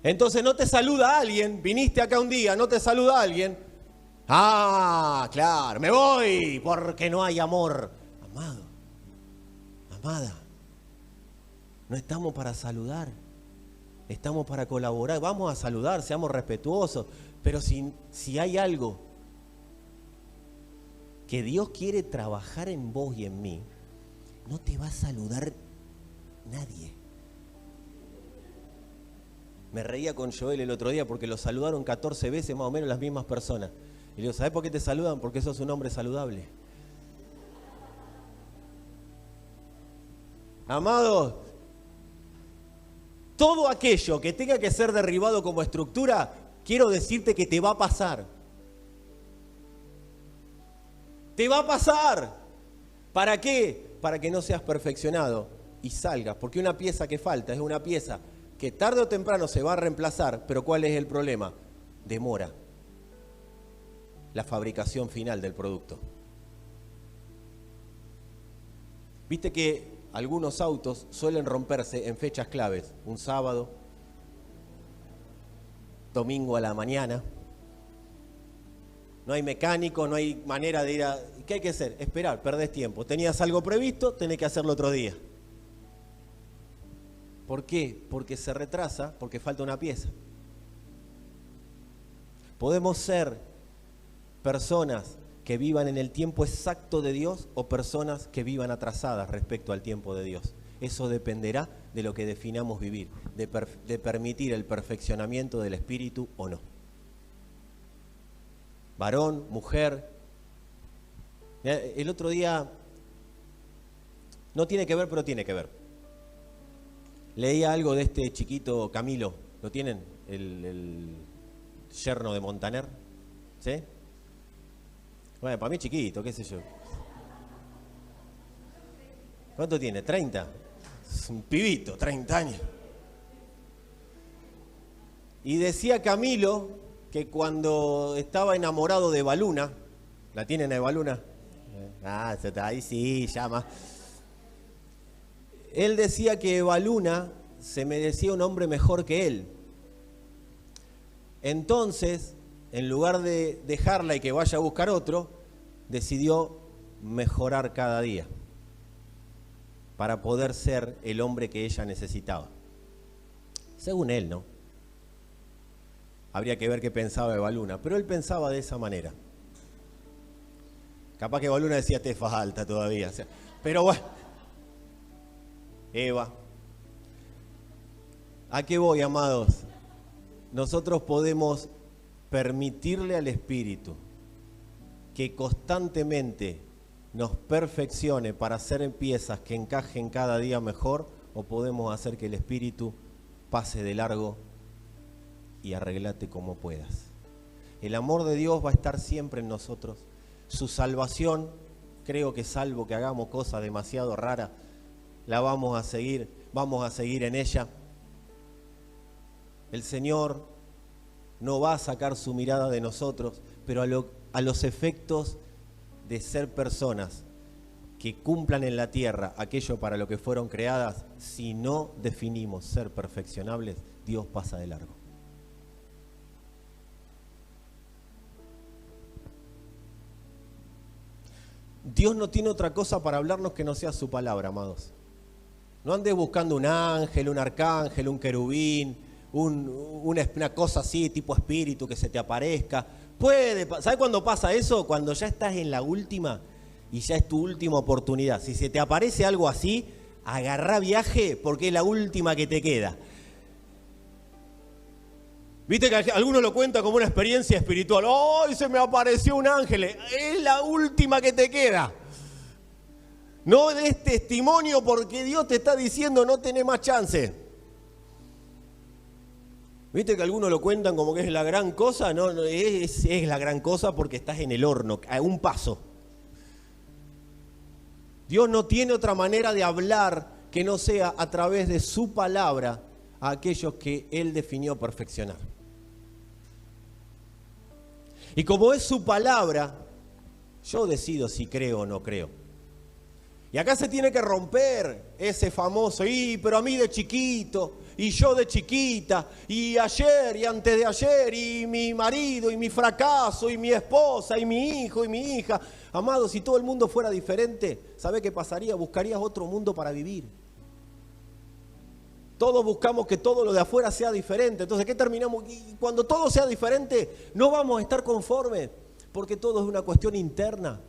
Entonces no te saluda alguien, viniste acá un día, no te saluda alguien. Ah, claro, me voy porque no hay amor. Amado, amada, no estamos para saludar. Estamos para colaborar, vamos a saludar, seamos respetuosos, pero si hay algo que Dios quiere trabajar en vos y en mí, no te va a saludar nadie. Me reía con Joel el otro día porque lo saludaron 14 veces más o menos las mismas personas. Y le digo, ¿sabés por qué te saludan? Porque sos un hombre saludable. Amados, todo aquello que tenga que ser derribado como estructura, quiero decirte que te va a pasar. Te va a pasar. ¿Para qué? Para que no seas perfeccionado y salgas. Porque una pieza que falta es una pieza que tarde o temprano se va a reemplazar, pero ¿cuál es el problema? Demora la fabricación final del producto. Viste que algunos autos suelen romperse en fechas claves, un sábado, domingo a la mañana. No hay mecánico, no hay manera de ir a... ¿Qué hay que hacer? Esperar, perdés tiempo. Tenías algo previsto, tenés que hacerlo otro día. ¿Por qué? Porque se retrasa, porque falta una pieza. Podemos ser personas que vivan en el tiempo exacto de Dios o personas que vivan atrasadas respecto al tiempo de Dios. Eso dependerá de lo que definamos vivir, de permitir el perfeccionamiento del espíritu o no. Varón, mujer. El otro día, no tiene que ver, pero tiene que ver. Leía algo de este chiquito Camilo, ¿lo tienen? El yerno de Montaner, ¿sí? Bueno, para mí chiquito, qué sé yo. ¿Cuánto tiene? 30. Es un pibito, 30 años. Y decía Camilo que cuando estaba enamorado de Baluna, ¿la tienen a Baluna? Ah, ahí sí, llama. Él decía que Baluna se merecía un hombre mejor que él. Entonces, en lugar de dejarla y que vaya a buscar otro, decidió mejorar cada día para poder ser el hombre que ella necesitaba. Según él, ¿no? Habría que ver qué pensaba Eva Luna, pero él pensaba de esa manera. Capaz que Eva Luna decía, te falta todavía. O sea, pero bueno, Eva, ¿a qué voy, amados? Nosotros podemos permitirle al Espíritu que constantemente nos perfeccione para hacer piezas que encajen cada día mejor, o podemos hacer que el Espíritu pase de largo y arreglate como puedas. El amor de Dios va a estar siempre en nosotros. Su salvación, creo que salvo que hagamos cosas demasiado raras, la vamos a seguir en ella. El Señor no va a sacar su mirada de nosotros, pero a los efectos de ser personas que cumplan en la tierra aquello para lo que fueron creadas, si no definimos ser perfeccionables, Dios pasa de largo. Dios no tiene otra cosa para hablarnos que no sea su palabra, amados. No andes buscando un ángel, un arcángel, un querubín, una cosa así, tipo espíritu que se te aparezca. ¿Sabes cuándo pasa eso? Cuando ya estás en la última y ya es tu última oportunidad. Si se te aparece algo así, agarrá viaje porque es la última que te queda. Viste que algunos lo cuentan como una experiencia espiritual. ¡Ay, se me apareció un ángel! Es la última que te queda. No des testimonio porque Dios te está diciendo no tenés más chance. ¿Viste que algunos lo cuentan como que es la gran cosa? No, es la gran cosa porque estás en el horno, a un paso. Dios no tiene otra manera de hablar que no sea a través de su palabra a aquellos que Él definió perfeccionar. Y como es su palabra, yo decido si creo o no creo. Y acá se tiene que romper ese famoso, pero a mí de chiquito, y yo de chiquita, y ayer, y antes de ayer, y mi marido, y mi fracaso, y mi esposa, y mi hijo, y mi hija. Amado, si todo el mundo fuera diferente, ¿sabe qué pasaría? Buscarías otro mundo para vivir. Todos buscamos que todo lo de afuera sea diferente. Entonces, ¿qué terminamos? Y cuando todo sea diferente, no vamos a estar conformes, porque todo es una cuestión interna.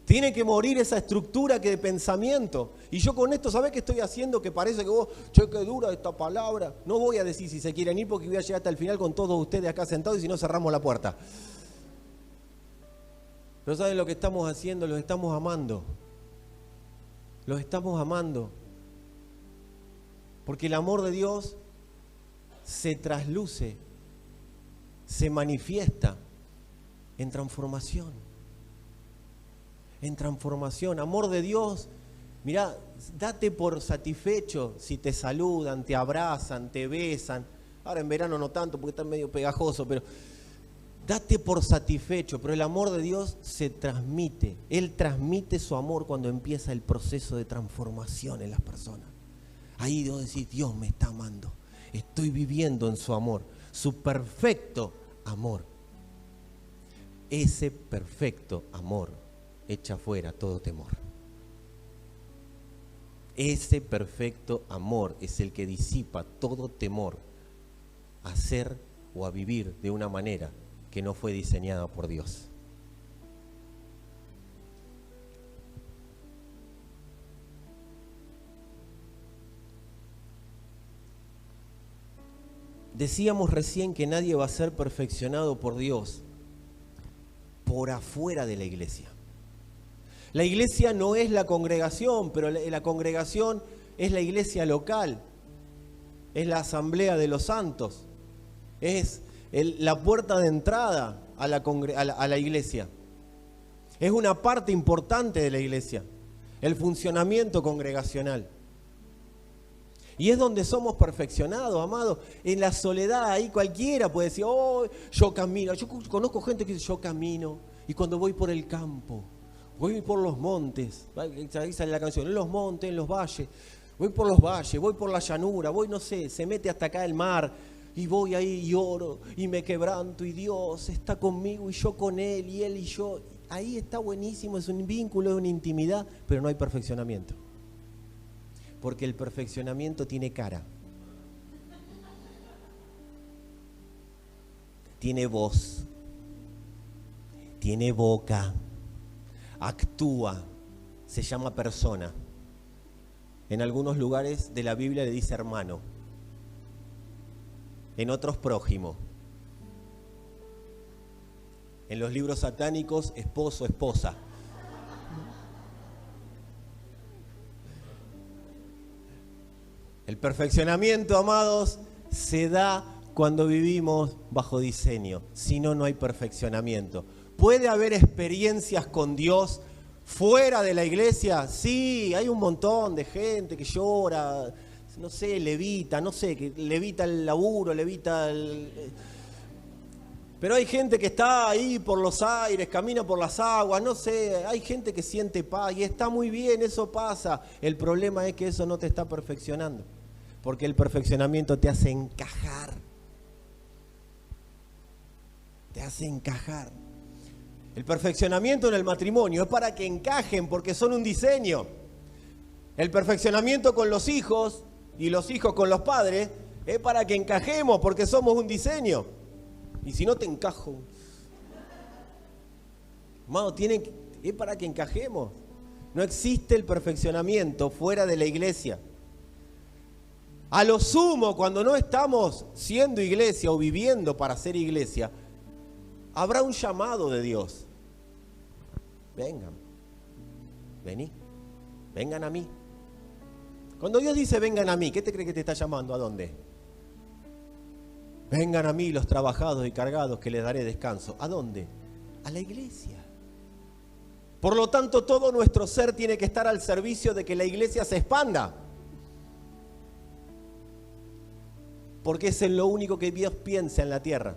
Tiene que morir esa estructura de pensamiento. Y yo con esto, ¿sabés qué estoy haciendo? Que parece que vos, che, qué dura esta palabra. No voy a decir si se quieren ir porque voy a llegar hasta el final con todos ustedes acá sentados y si no cerramos la puerta. Pero ¿saben lo que estamos haciendo? Los estamos amando. Los estamos amando. Porque el amor de Dios se trasluce, se manifiesta en transformación. En transformación. Amor de Dios, mirá, date por satisfecho si te saludan, te abrazan, te besan. Ahora en verano no tanto porque está medio pegajoso, pero date por satisfecho. Pero el amor de Dios se transmite. Él transmite su amor cuando empieza el proceso de transformación en las personas. Ahí Dios decís, Dios me está amando. Estoy viviendo en su amor, su perfecto amor. Ese perfecto amor echa fuera todo temor. Ese perfecto amor es el que disipa todo temor a ser o a vivir de una manera que no fue diseñada por Dios. Decíamos recién que nadie va a ser perfeccionado por Dios por afuera de la iglesia. La iglesia no es la congregación, pero la congregación es la iglesia local, es la asamblea de los santos, es la puerta de entrada a la iglesia. Es una parte importante de la iglesia, el funcionamiento congregacional. Y es donde somos perfeccionados, amados. En la soledad, ahí cualquiera puede decir, oh, yo camino. Yo conozco gente que dice, yo camino. Y cuando voy por el campo, voy por los montes. Ahí sale la canción, en los montes, en los valles. Voy por los valles, voy por la llanura, voy, no sé, se mete hasta acá el mar. Y voy ahí y oro y me quebranto y Dios está conmigo y yo con Él y Él y yo. Ahí está buenísimo, es un vínculo, es una intimidad, pero no hay perfeccionamiento. Porque el perfeccionamiento tiene cara, tiene voz, tiene boca, actúa, se llama persona. En algunos lugares de la Biblia le dice hermano, en otros prójimo. En los libros satánicos, esposo, esposa. El perfeccionamiento, amados, se da cuando vivimos bajo diseño. Si no, no hay perfeccionamiento. ¿Puede haber experiencias con Dios fuera de la iglesia? Sí, hay un montón de gente que llora, no sé, levita, no sé, que levita el laburo, levita el... Pero hay gente que está ahí por los aires, camina por las aguas, no sé, hay gente que siente paz y está muy bien, eso pasa. El problema es que eso no te está perfeccionando. Porque el perfeccionamiento te hace encajar. Te hace encajar. El perfeccionamiento en el matrimonio es para que encajen, porque son un diseño. El perfeccionamiento con los hijos y los hijos con los padres es para que encajemos, porque somos un diseño. Y si no te encajo, hermano, es para que encajemos. No existe el perfeccionamiento fuera de la iglesia. A lo sumo, cuando no estamos siendo iglesia o viviendo para ser iglesia, habrá un llamado de Dios. Vengan, vení, vengan a mí. Cuando Dios dice vengan a mí, ¿qué te cree que te está llamando? ¿A dónde? Vengan a mí los trabajados y cargados que les daré descanso. ¿A dónde? A la iglesia. Por lo tanto, todo nuestro ser tiene que estar al servicio de que la iglesia se expanda. Porque es en lo único que Dios piensa en la tierra.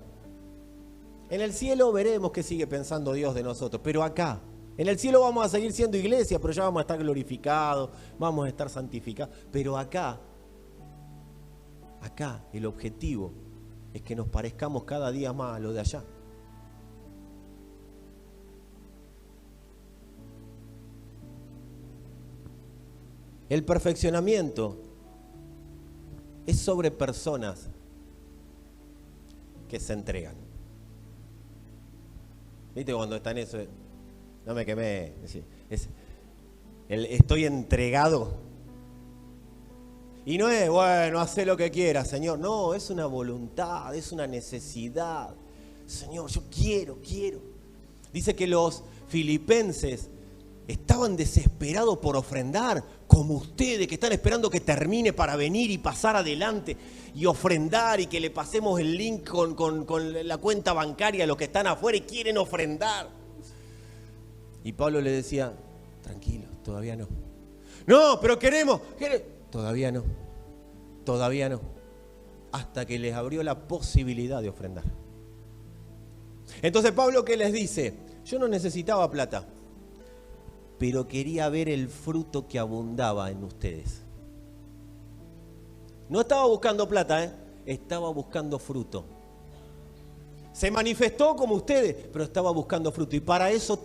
En el cielo veremos qué sigue pensando Dios de nosotros, pero acá, en el cielo vamos a seguir siendo iglesia, pero ya vamos a estar glorificados, vamos a estar santificados. Pero acá el objetivo es que nos parezcamos cada día más a lo de allá. El perfeccionamiento es sobre personas que se entregan. ¿Viste cuando está en eso? No me quemé. Estoy entregado. Y no es, bueno, haz lo que quieras, Señor. No, es una voluntad, es una necesidad. Señor, yo quiero. Dice que los filipenses estaban desesperados por ofrendar, como ustedes que están esperando que termine para venir y pasar adelante y ofrendar y que le pasemos el link con la cuenta bancaria a los que están afuera y quieren ofrendar. Y Pablo le decía, tranquilo, todavía no. No, pero queremos. Todavía no. Hasta que les abrió la posibilidad de ofrendar. Entonces Pablo, ¿qué les dice? Yo no necesitaba plata, pero quería ver el fruto que abundaba en ustedes. No estaba buscando plata, estaba buscando fruto. Se manifestó como ustedes, pero estaba buscando fruto. Y para eso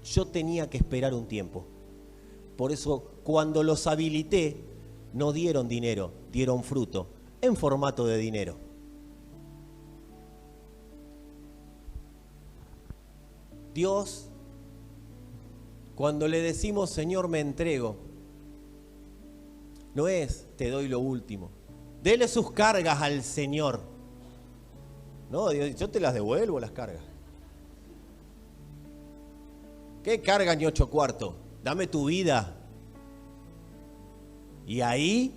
yo tenía que esperar un tiempo. Por eso cuando los habilité, no dieron dinero, dieron fruto en formato de dinero. Dios, cuando le decimos Señor me entrego, no es te doy lo último. Dele sus cargas al Señor. No, Dios, yo te las devuelvo las cargas. ¿Qué carga ni 8 cuartos? Dame tu vida. Y ahí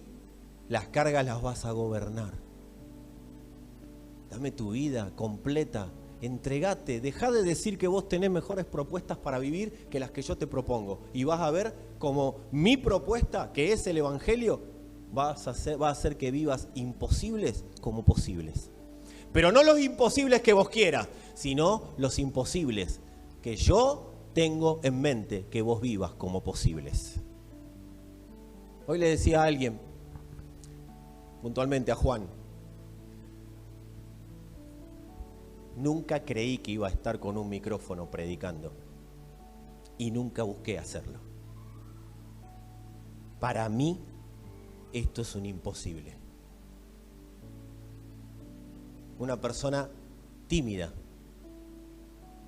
las cargas las vas a gobernar. Dame tu vida completa. Entregate. Dejá de decir que vos tenés mejores propuestas para vivir que las que yo te propongo. Y vas a ver cómo mi propuesta, que es el Evangelio, va a hacer que vivas imposibles como posibles. Pero no los imposibles que vos quieras, sino los imposibles que yo tengo en mente que vos vivas como posibles. Hoy le decía a alguien, puntualmente a Juan, nunca creí que iba a estar con un micrófono predicando y nunca busqué hacerlo. Para mí, esto es un imposible. Una persona tímida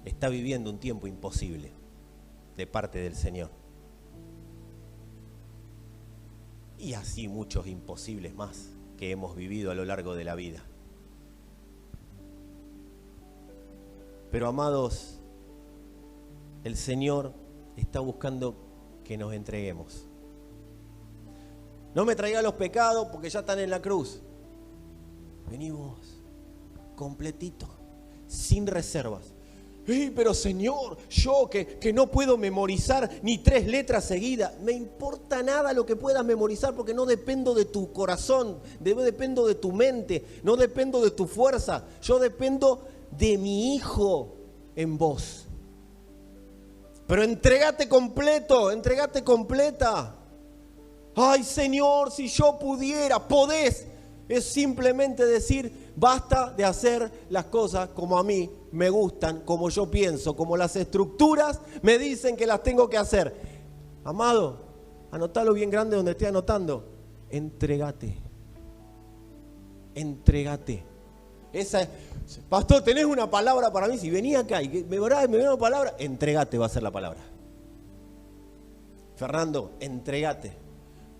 está viviendo un tiempo imposible de parte del Señor. Y así muchos imposibles más que hemos vivido a lo largo de la vida. Pero amados, el Señor está buscando que nos entreguemos. No me traigas los pecados porque ya están en la cruz. Vení vos, completito, sin reservas. Pero Señor, yo que no puedo memorizar ni 3 letras seguidas, me importa nada lo que puedas memorizar porque no dependo de tu corazón, no dependo de tu mente, no dependo de tu fuerza, yo dependo de mi Hijo en vos. Pero entregate completo, entregate completa. Ay Señor, si yo pudiera, podés. Es simplemente decir, basta de hacer las cosas como a mí me gustan, como yo pienso, como las estructuras me dicen que las tengo que hacer. Amado, anotalo bien grande donde esté anotando. Entrégate. Entrégate. Pastor, ¿tenés una palabra para mí? Si venía acá y me viene una palabra, entregate va a ser la palabra. Fernando, entregate.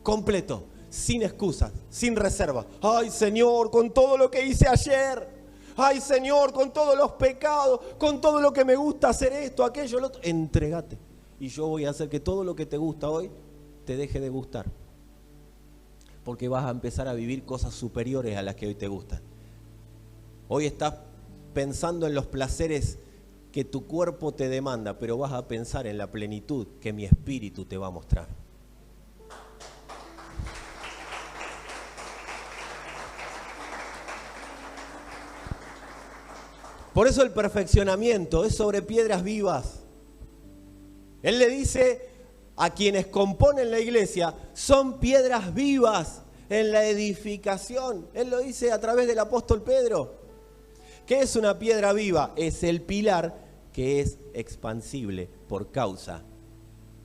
Completo. Sin excusas, sin reservas. Ay Señor, con todo lo que hice ayer. Ay Señor, con todos los pecados, con todo lo que me gusta hacer esto, aquello, lo otro. Entrégate. Y yo voy a hacer que todo lo que te gusta hoy te deje de gustar. Porque vas a empezar a vivir cosas superiores a las que hoy te gustan. Hoy estás pensando en los placeres que tu cuerpo te demanda, pero vas a pensar en la plenitud que mi espíritu te va a mostrar. Por eso el perfeccionamiento es sobre piedras vivas. Él le dice a quienes componen la iglesia, son piedras vivas en la edificación. Él lo dice a través del apóstol Pedro. ¿Qué es una piedra viva? Es el pilar que es expansible por causa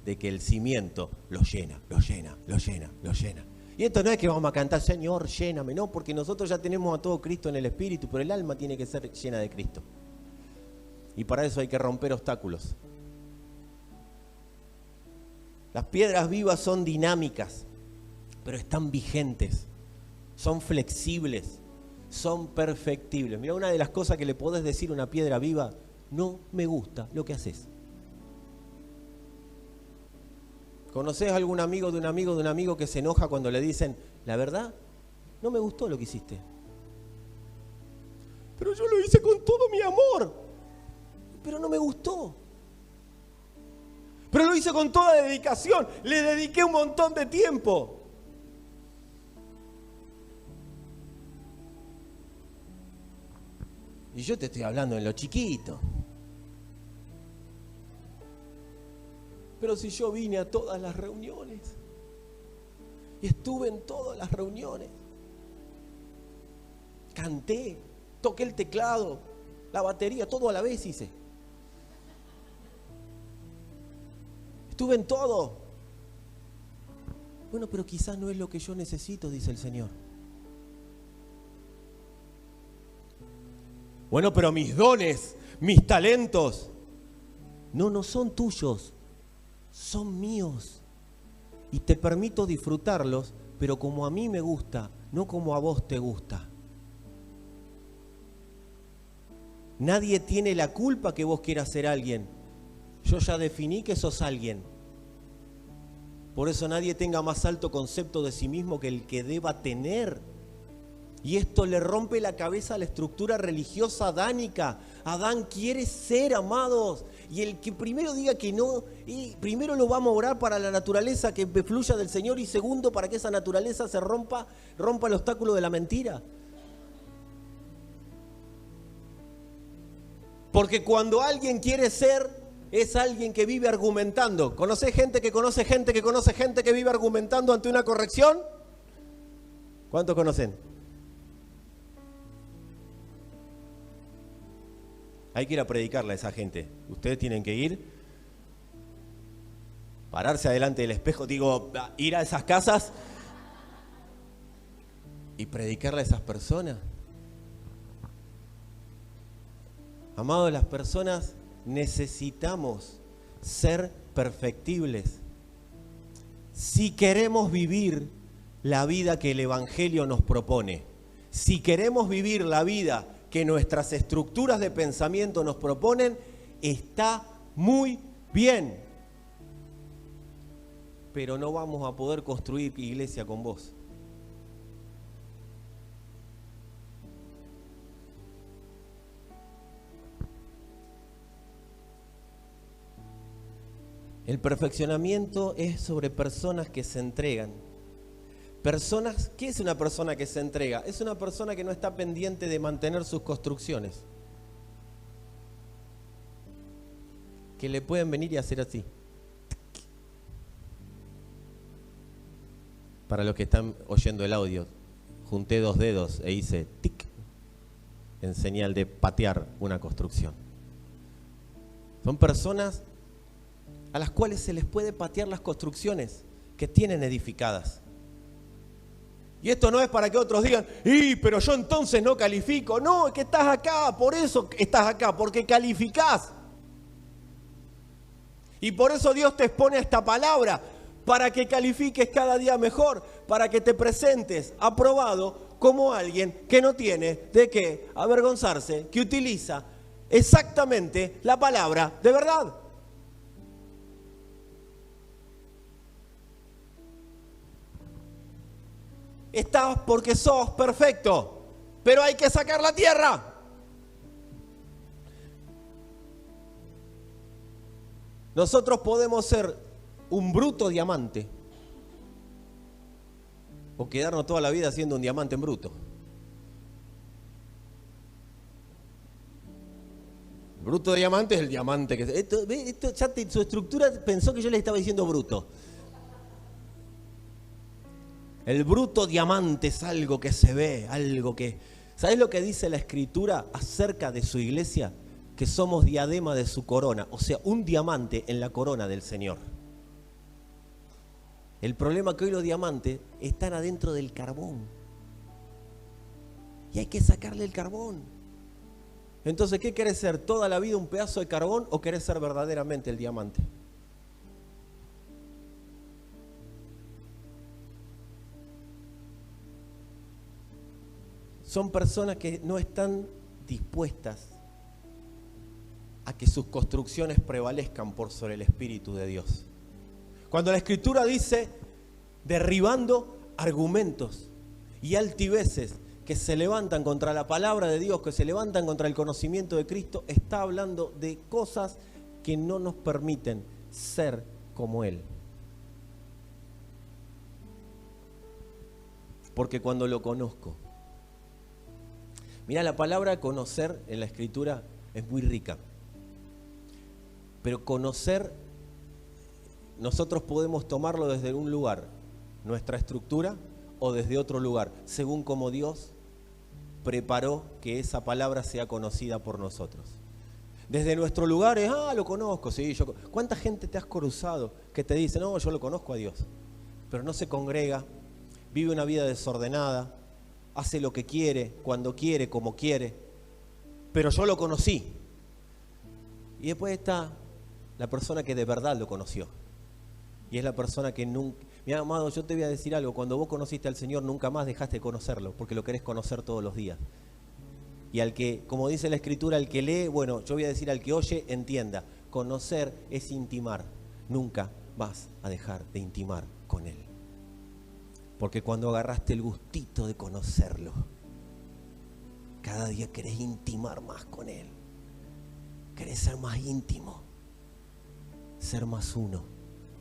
de que el cimiento lo llena, lo llena, lo llena, lo llena. Y esto no es que vamos a cantar, Señor, lléname, no, porque nosotros ya tenemos a todo Cristo en el Espíritu, pero el alma tiene que ser llena de Cristo. Y para eso hay que romper obstáculos. Las piedras vivas son dinámicas, pero están vigentes, son flexibles, son perfectibles. Mira, una de las cosas que le podés decir a una piedra viva, no me gusta lo que haces. ¿Conocés a algún amigo de un amigo de un amigo que se enoja cuando le dicen, la verdad, no me gustó lo que hiciste? Pero yo lo hice con todo mi amor. Pero no me gustó. Pero lo hice con toda dedicación. Le dediqué un montón de tiempo. Y yo te estoy hablando en lo chiquito. Pero si yo vine a todas las reuniones y estuve en todas las reuniones, canté, toqué el teclado, la batería, todo a la vez hice. Estuve en todo. Bueno, pero quizás no es lo que yo necesito, dice el Señor. Bueno, pero mis dones, mis talentos. No, no son tuyos, son míos. Y te permito disfrutarlos, pero como a mí me gusta, no como a vos te gusta. Nadie tiene la culpa que vos quieras ser alguien. Yo ya definí que sos alguien. Por eso nadie tenga más alto concepto de sí mismo que el que deba tener. Y esto le rompe la cabeza a la estructura religiosa adánica. Adán quiere ser, amados. Y el que primero diga que no, y primero lo vamos a orar para la naturaleza que fluya del Señor, y segundo para que esa naturaleza se rompa el obstáculo de la mentira. Porque cuando alguien quiere ser, es alguien que vive argumentando. ¿Conocés gente que conoce gente que conoce gente que vive argumentando ante una corrección? ¿Cuántos conocen? Hay que ir a predicarle a esa gente. Ustedes tienen que ir, pararse adelante del espejo, ir a esas casas y predicarle a esas personas. Amados, las personas necesitamos ser perfectibles. Si queremos vivir la vida que el Evangelio nos propone, si queremos vivir la vida que nuestras estructuras de pensamiento nos proponen, está muy bien. Pero no vamos a poder construir iglesia con vos. El perfeccionamiento es sobre personas que se entregan. ¿Qué es una persona que se entrega? Es una persona que no está pendiente de mantener sus construcciones. Que le pueden venir y hacer así. Para los que están oyendo el audio, junté 2 dedos e hice tic en señal de patear una construcción. Son personas a las cuales se les puede patear las construcciones que tienen edificadas. Y esto no es para que otros digan, pero yo entonces no califico. No, es que estás acá, por eso estás acá, porque calificás. Y por eso Dios te expone esta palabra, para que califiques cada día mejor, para que te presentes aprobado como alguien que no tiene de qué avergonzarse, que utiliza exactamente la palabra de verdad. Estás porque sos perfecto, pero hay que sacar la tierra. Nosotros podemos ser un bruto diamante o quedarnos toda la vida siendo un diamante en bruto. El bruto diamante es el diamante que... Esto ya su estructura pensó que yo le estaba diciendo bruto. El bruto diamante es algo que se ve, algo que... ¿Sabés lo que dice la Escritura acerca de su iglesia? Que somos diadema de su corona, o sea, un diamante en la corona del Señor. El problema es que hoy los diamantes están adentro del carbón. Y hay que sacarle el carbón. Entonces, ¿qué querés ser? ¿Toda la vida un pedazo de carbón o querés ser verdaderamente el diamante? Son personas que no están dispuestas a que sus construcciones prevalezcan por sobre el Espíritu de Dios. Cuando la Escritura dice, derribando argumentos y altiveces que se levantan contra la palabra de Dios, que se levantan contra el conocimiento de Cristo, está hablando de cosas que no nos permiten ser como Él. Porque cuando lo conozco, mira, la palabra conocer en la Escritura es muy rica. Pero conocer, nosotros podemos tomarlo desde un lugar, nuestra estructura, o desde otro lugar, según como Dios preparó que esa palabra sea conocida por nosotros. Desde nuestro lugar es, lo conozco, sí, ¿cuánta gente te has cruzado que te dice, no, yo lo conozco a Dios? Pero no se congrega, vive una vida desordenada, hace lo que quiere, cuando quiere, como quiere, pero yo lo conocí. Y después está La persona que de verdad lo conoció. Y es la persona que nunca... Mi amado, yo te voy a decir algo. Cuando vos conociste al Señor, nunca más dejaste de conocerlo, porque lo querés conocer todos los días. Y al que, como dice la Escritura, al que lee, bueno, yo voy a decir al que oye, entienda. Conocer es intimar. Nunca vas a dejar de intimar con Él. Porque cuando agarraste el gustito de conocerlo, cada día querés intimar más con Él. Querés ser más íntimo, ser más uno.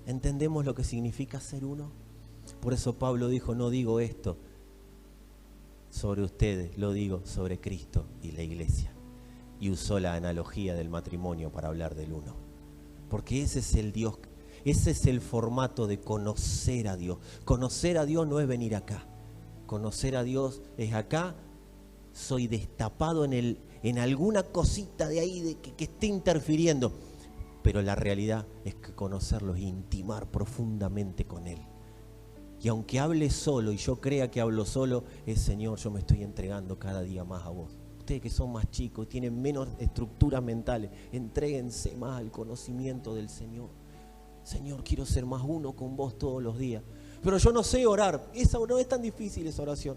¿Entendemos lo que significa ser uno? Por eso Pablo dijo, no digo esto sobre ustedes, lo digo sobre Cristo y la iglesia. Y usó la analogía del matrimonio para hablar del uno. Porque ese es el Dios, ese es el formato de conocer a Dios. Conocer a Dios no es venir acá. Conocer a Dios es acá, soy destapado en alguna cosita de ahí que esté interfiriendo. Pero la realidad es que conocerlo es intimar profundamente con Él. Y aunque hable solo y yo crea que hablo solo, es Señor, yo me estoy entregando cada día más a vos. Ustedes que son más chicos, tienen menos estructuras mentales, entréguense más al conocimiento del Señor. Señor, quiero ser más uno con vos todos los días. Pero yo no sé orar, no es tan difícil esa oración.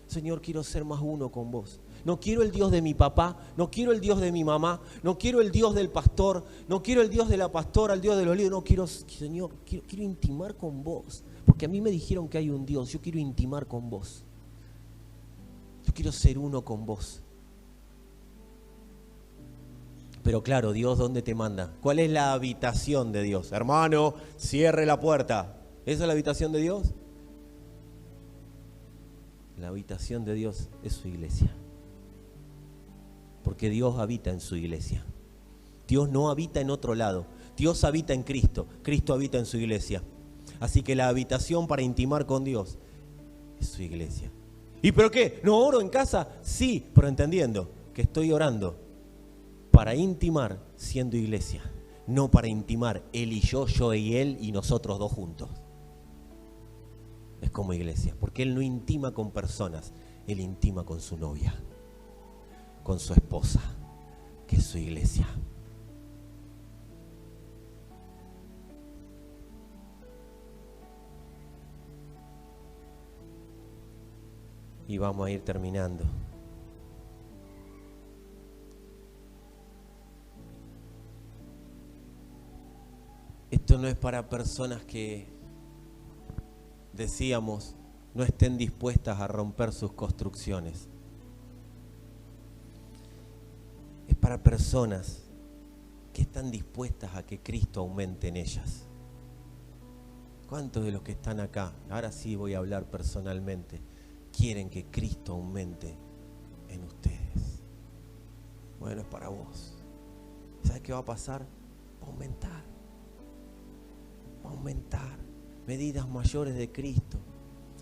Señor, quiero ser más uno con vos. No quiero el Dios de mi papá, no quiero el Dios de mi mamá, no quiero el Dios del pastor, no quiero el Dios de la pastora, el Dios de los líderes. No quiero, Señor, quiero intimar con vos. Porque a mí me dijeron que hay un Dios, yo quiero intimar con vos. Yo quiero ser uno con vos. Pero claro, Dios, ¿dónde te manda? ¿Cuál es la habitación de Dios? Hermano, cierre la puerta. ¿Esa es la habitación de Dios? La habitación de Dios es su iglesia. Porque Dios habita en su iglesia. Dios no habita en otro lado. Dios habita en Cristo. Cristo habita en su iglesia. Así que la habitación para intimar con Dios es su iglesia. ¿Y pero qué? ¿No oro en casa? Sí, pero entendiendo que estoy orando para intimar siendo iglesia. No para intimar Él y yo y Él y nosotros dos juntos. Es como iglesia, porque Él no intima con personas, Él intima con su novia, con su esposa, que es su iglesia. Y vamos a ir terminando. Esto no es para personas que, decíamos, no estén dispuestas a romper sus construcciones. Es para personas que están dispuestas a que Cristo aumente en ellas. ¿Cuántos de los que están acá, ahora sí voy a hablar personalmente, quieren que Cristo aumente en ustedes? Bueno, es para vos. ¿Sabes qué va a pasar? Va a aumentar. Va a aumentar. Medidas mayores de Cristo.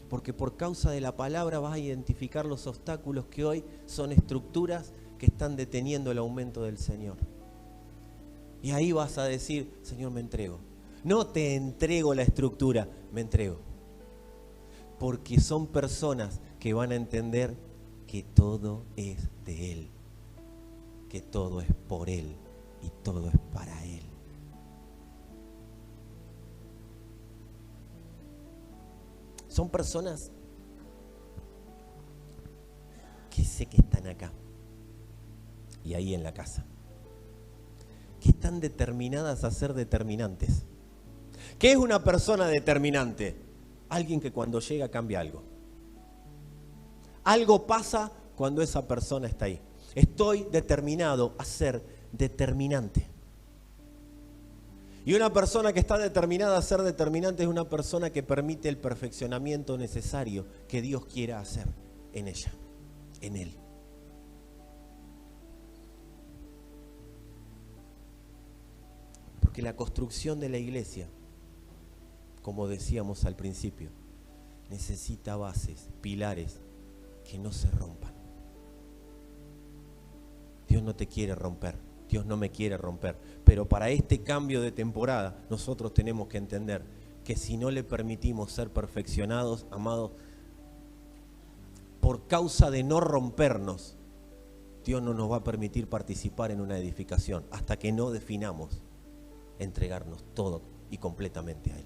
Porque por causa de la palabra vas a identificar los obstáculos que hoy son estructuras que están deteniendo el aumento del Señor. Y ahí vas a decir, Señor, me entrego. No te entrego la estructura, me entrego. Porque son personas que van a entender que todo es de Él, que todo es por Él y todo es para Él. Son personas que sé que están acá y ahí en la casa, que están determinadas a ser determinantes. ¿Qué es una persona determinante? Alguien que cuando llega cambia algo. Algo pasa cuando esa persona está ahí. Estoy determinado a ser determinante. Y una persona que está determinada a ser determinante es una persona que permite el perfeccionamiento necesario que Dios quiera hacer en ella, en él. Porque la construcción de la iglesia, como decíamos al principio, necesita bases, pilares que no se rompan. Dios no te quiere romper, Dios no me quiere romper, pero para este cambio de temporada nosotros tenemos que entender que si no le permitimos ser perfeccionados, amados, por causa de no rompernos, Dios no nos va a permitir participar en una edificación hasta que no definamos entregarnos todo y completamente a Él.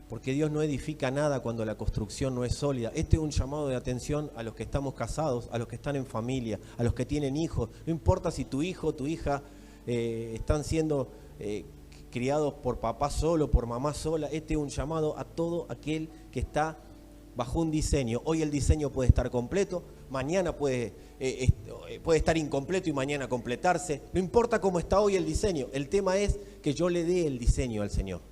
Porque Dios no edifica nada cuando la construcción no es sólida. Este es un llamado de atención a los que estamos casados, a los que están en familia, a los que tienen hijos. No importa si tu hijo o tu hija están siendo criados por papá solo, por mamá sola. Este es un llamado a todo aquel que está bajo un diseño. Hoy el diseño puede estar completo, mañana puede estar incompleto y mañana completarse. No importa cómo está hoy el diseño. El tema es que yo le dé el diseño al Señor.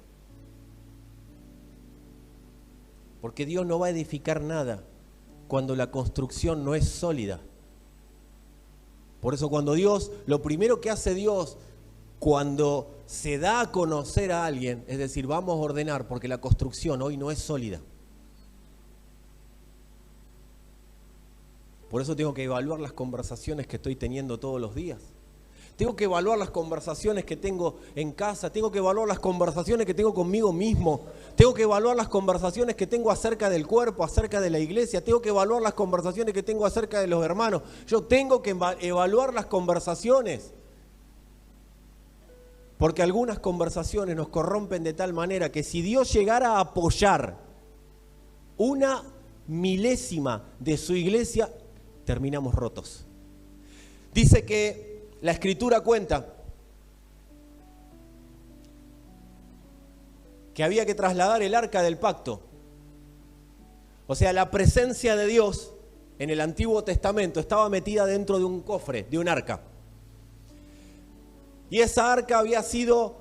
Porque Dios no va a edificar nada cuando la construcción no es sólida. Por eso lo primero que hace Dios cuando se da a conocer a alguien, es decir, vamos a ordenar porque la construcción hoy no es sólida. Por eso tengo que evaluar las conversaciones que estoy teniendo todos los días. Tengo que evaluar las conversaciones que tengo en casa, tengo que evaluar las conversaciones que tengo conmigo mismo, tengo que evaluar las conversaciones que tengo acerca del cuerpo, acerca de la iglesia, tengo que evaluar las conversaciones que tengo acerca de los hermanos. Yo tengo que evaluar las conversaciones, porque algunas conversaciones nos corrompen de tal manera que si Dios llegara a apoyar una milésima de su iglesia, terminamos rotos. Dice que la Escritura cuenta que había que trasladar el arca del pacto. O sea, la presencia de Dios en el Antiguo Testamento estaba metida dentro de un cofre, de un arca. Y esa arca había sido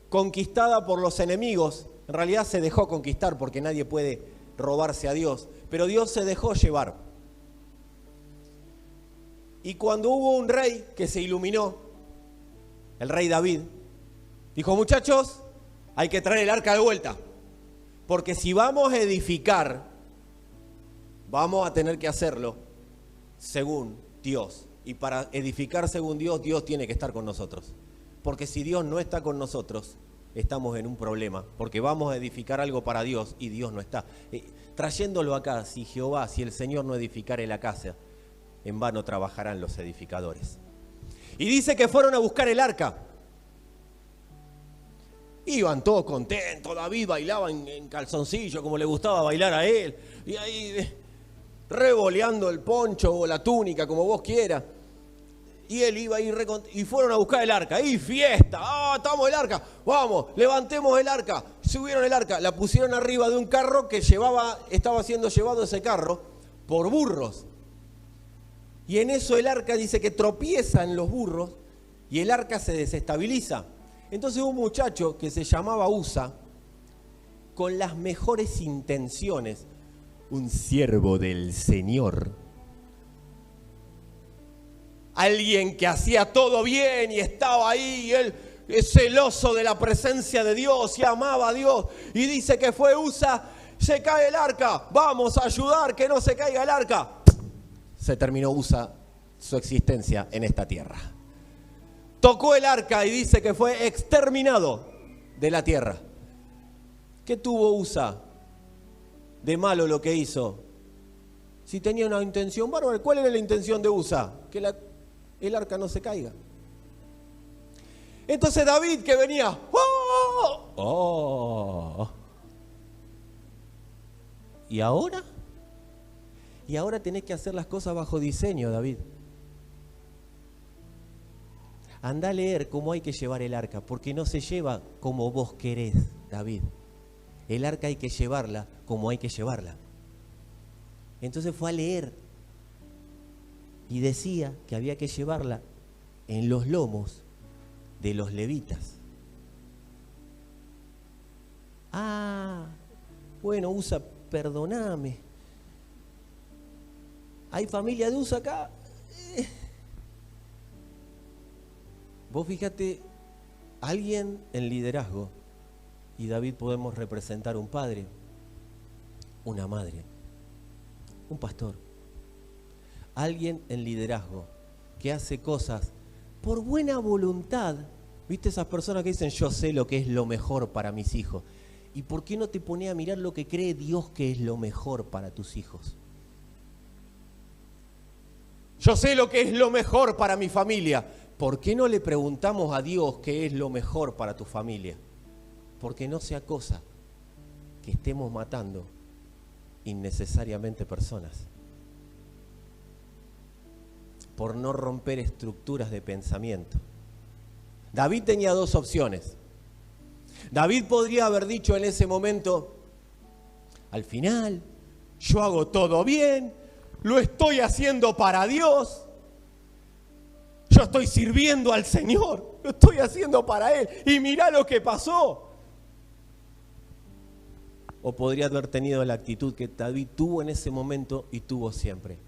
conquistada por los enemigos. En realidad se dejó conquistar porque nadie puede robarse a Dios. Pero Dios se dejó llevar. Y cuando hubo un rey que se iluminó, el rey David, dijo: muchachos, hay que traer el arca de vuelta. Porque si vamos a edificar, vamos a tener que hacerlo según Dios. Y para edificar según Dios, Dios tiene que estar con nosotros. Porque si Dios no está con nosotros, estamos en un problema. Porque vamos a edificar algo para Dios y Dios no está. Trayéndolo acá, si el Señor no edificare la casa, en vano trabajarán los edificadores. Y dice que fueron a buscar el arca. Iban todos contentos. David bailaba en calzoncillo, como le gustaba bailar a él. Y ahí revoleando el poncho o la túnica, como vos quieras. Y él iba ahí y fueron a buscar el arca. ¡Y fiesta! ¡Ah, estamos el arca! ¡Vamos, levantemos el arca! Subieron el arca, la pusieron arriba de un carro que estaba siendo llevado ese carro por burros. Y en eso el arca dice que tropiezan los burros y el arca se desestabiliza. Entonces un muchacho que se llamaba Usa, con las mejores intenciones, un siervo del Señor, alguien que hacía todo bien y estaba ahí, y él es celoso de la presencia de Dios y amaba a Dios, y dice que fue Usa: se cae el arca, vamos a ayudar que no se caiga el arca. Se terminó Usa su existencia en esta tierra. Tocó el arca y dice que fue exterminado de la tierra. ¿Qué tuvo Usa de malo lo que hizo? Si tenía una intención bárbara, ¿cuál era la intención de Usa? Que el arca no se caiga. Entonces David, que venía, ¿y ahora? Y ahora tenés que hacer las cosas bajo diseño, David. Andá a leer cómo hay que llevar el arca, porque no se lleva como vos querés, David. El arca hay que llevarla como hay que llevarla. Entonces fue a leer y decía que había que llevarla en los lomos de los levitas. Bueno, Usa, perdoname. ¿Hay familia de Usa acá? Vos fíjate, alguien en liderazgo, y David podemos representar un padre, una madre, un pastor, alguien en liderazgo que hace cosas por buena voluntad. ¿Viste esas personas que dicen: yo sé lo que es lo mejor para mis hijos? ¿Y por qué no te pones a mirar lo que cree Dios que es lo mejor para tus hijos? Yo sé lo que es lo mejor para mi familia. ¿Por qué no le preguntamos a Dios qué es lo mejor para tu familia? Porque no sea cosa que estemos matando innecesariamente personas. Por no romper estructuras de pensamiento. David tenía dos opciones. David podría haber dicho en ese momento, al final, yo hago todo bien, lo estoy haciendo para Dios, yo estoy sirviendo al Señor, lo estoy haciendo para Él, y mirá lo que pasó. O podría haber tenido la actitud que David tuvo en ese momento y tuvo siempre.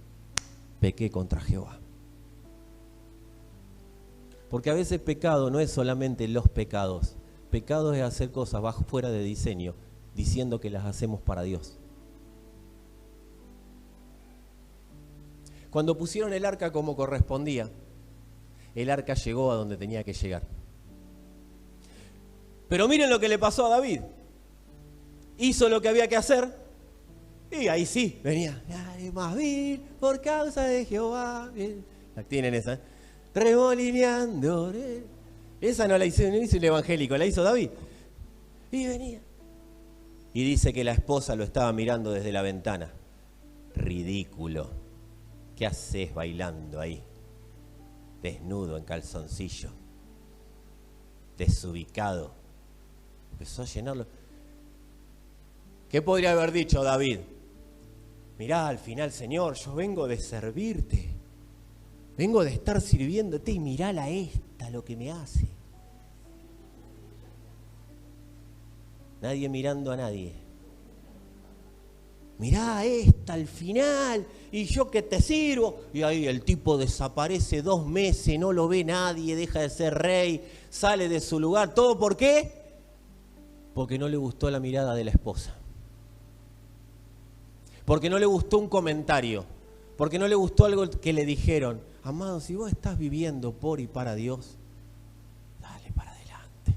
Pequé contra Jehová. Porque a veces pecado no es solamente los pecados. Pecado es hacer cosas bajo, fuera de diseño, diciendo que las hacemos para Dios. Cuando pusieron el arca como correspondía, el arca llegó a donde tenía que llegar. Pero miren lo que le pasó a David. Hizo lo que había que hacer y ahí sí, venía. Más vil por causa de Jehová. La tienen esa, remolineando. Esa no la hizo el evangélico, la hizo David. Y venía. Y dice que la esposa lo estaba mirando desde la ventana. Ridículo. ¿Qué haces bailando ahí? Desnudo, en calzoncillo. Desubicado. Empezó a llenarlo. ¿Qué podría haber dicho David? Mirá, al final, Señor, yo vengo de servirte. Vengo de estar sirviéndote y mirala esta lo que me hace. Nadie mirando a nadie. Mirá esta al final, y yo que te sirvo. Y ahí el tipo desaparece 2 meses, no lo ve nadie, deja de ser rey, sale de su lugar. ¿Todo por qué? Porque no le gustó la mirada de la esposa. Porque no le gustó un comentario. Porque no le gustó algo que le dijeron. Amado, si vos estás viviendo por y para Dios, dale para adelante.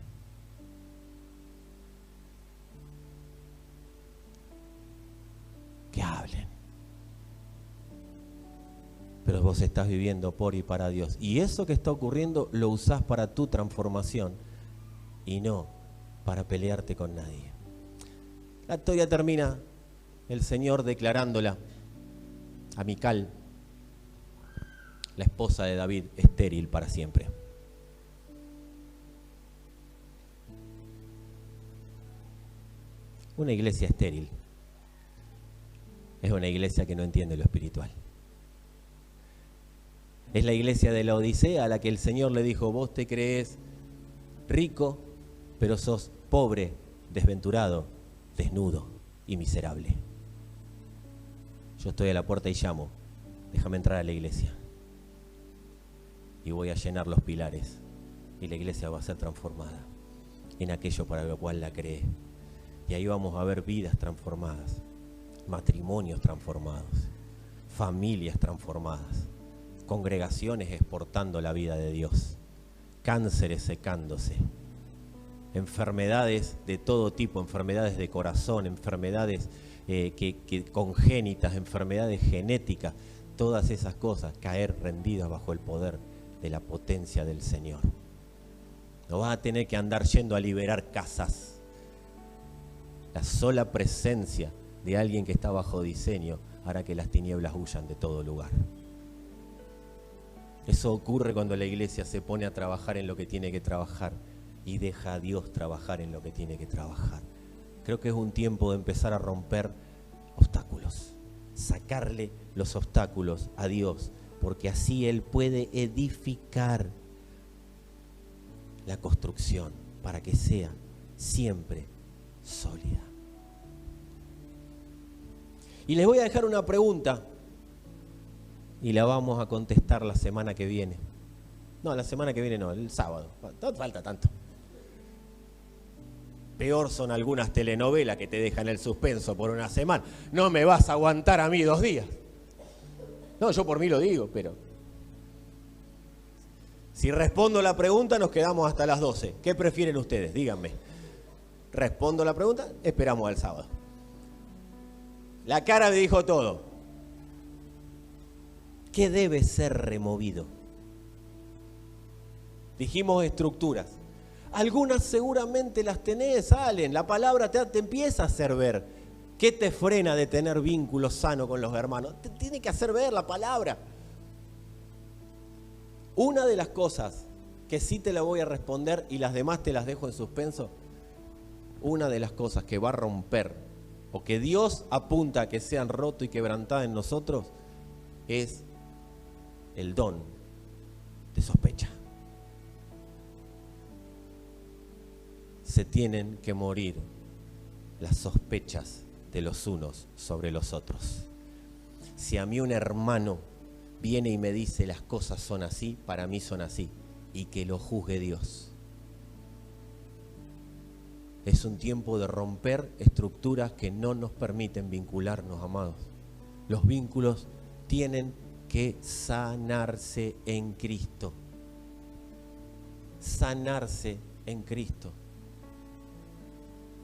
Que hablen. Pero vos estás viviendo por y para Dios. Y eso que está ocurriendo lo usás para tu transformación y no para pelearte con nadie. La historia termina el Señor declarándola a Mical, la esposa de David, estéril para siempre. Una iglesia estéril es una iglesia que no entiende lo espiritual. Es la iglesia de la Odisea a la que el Señor le dijo, vos te crees rico, pero sos pobre, desventurado, desnudo y miserable. Yo estoy a la puerta y llamo, déjame entrar a la iglesia. Y voy a llenar los pilares y la iglesia va a ser transformada en aquello para lo cual la creé. Y ahí vamos a ver vidas transformadas, matrimonios transformados, familias transformadas, congregaciones exportando la vida de Dios, cánceres secándose, enfermedades de todo tipo, enfermedades de corazón, enfermedades que congénitas, enfermedades genéticas, todas esas cosas caer rendidas bajo el poder de la potencia del Señor. No vas a tener que andar yendo a liberar casas. La sola presencia de alguien que está bajo diseño hará que las tinieblas huyan de todo lugar. Eso ocurre cuando la iglesia se pone a trabajar en lo que tiene que trabajar y deja a Dios trabajar en lo que tiene que trabajar. Creo que es un tiempo de empezar a romper obstáculos, sacarle los obstáculos a Dios, porque así Él puede edificar la construcción para que sea siempre sólida. Y les voy a dejar una pregunta y la vamos a contestar la semana que viene. No, la semana que viene no, el sábado. No falta tanto. Peor son algunas telenovelas que te dejan el suspenso por una semana. No me vas a aguantar a mí 2 días. No, yo por mí lo digo, pero... Si respondo la pregunta, nos quedamos hasta las 12. ¿Qué prefieren ustedes? Díganme. Respondo la pregunta, esperamos al sábado. La cara me dijo todo. ¿Qué debe ser removido? Dijimos estructuras. Algunas seguramente las tenés, salen. La palabra te empieza a hacer ver. ¿Qué te frena de tener vínculos sanos con los hermanos? Te tiene que hacer ver la palabra. Una de las cosas que sí te la voy a responder y las demás te las dejo en suspenso. Una de las cosas que va a romper o que Dios apunta a que sean roto y quebrantadas en nosotros es el don de sospecha. Se tienen que morir las sospechas de los unos sobre los otros. Si a mí un hermano viene y me dice las cosas son así, para mí son así, y que lo juzgue Dios. Es un tiempo de romper estructuras que no nos permiten vincularnos, amados. Los vínculos tienen que sanarse en Cristo. Sanarse en Cristo.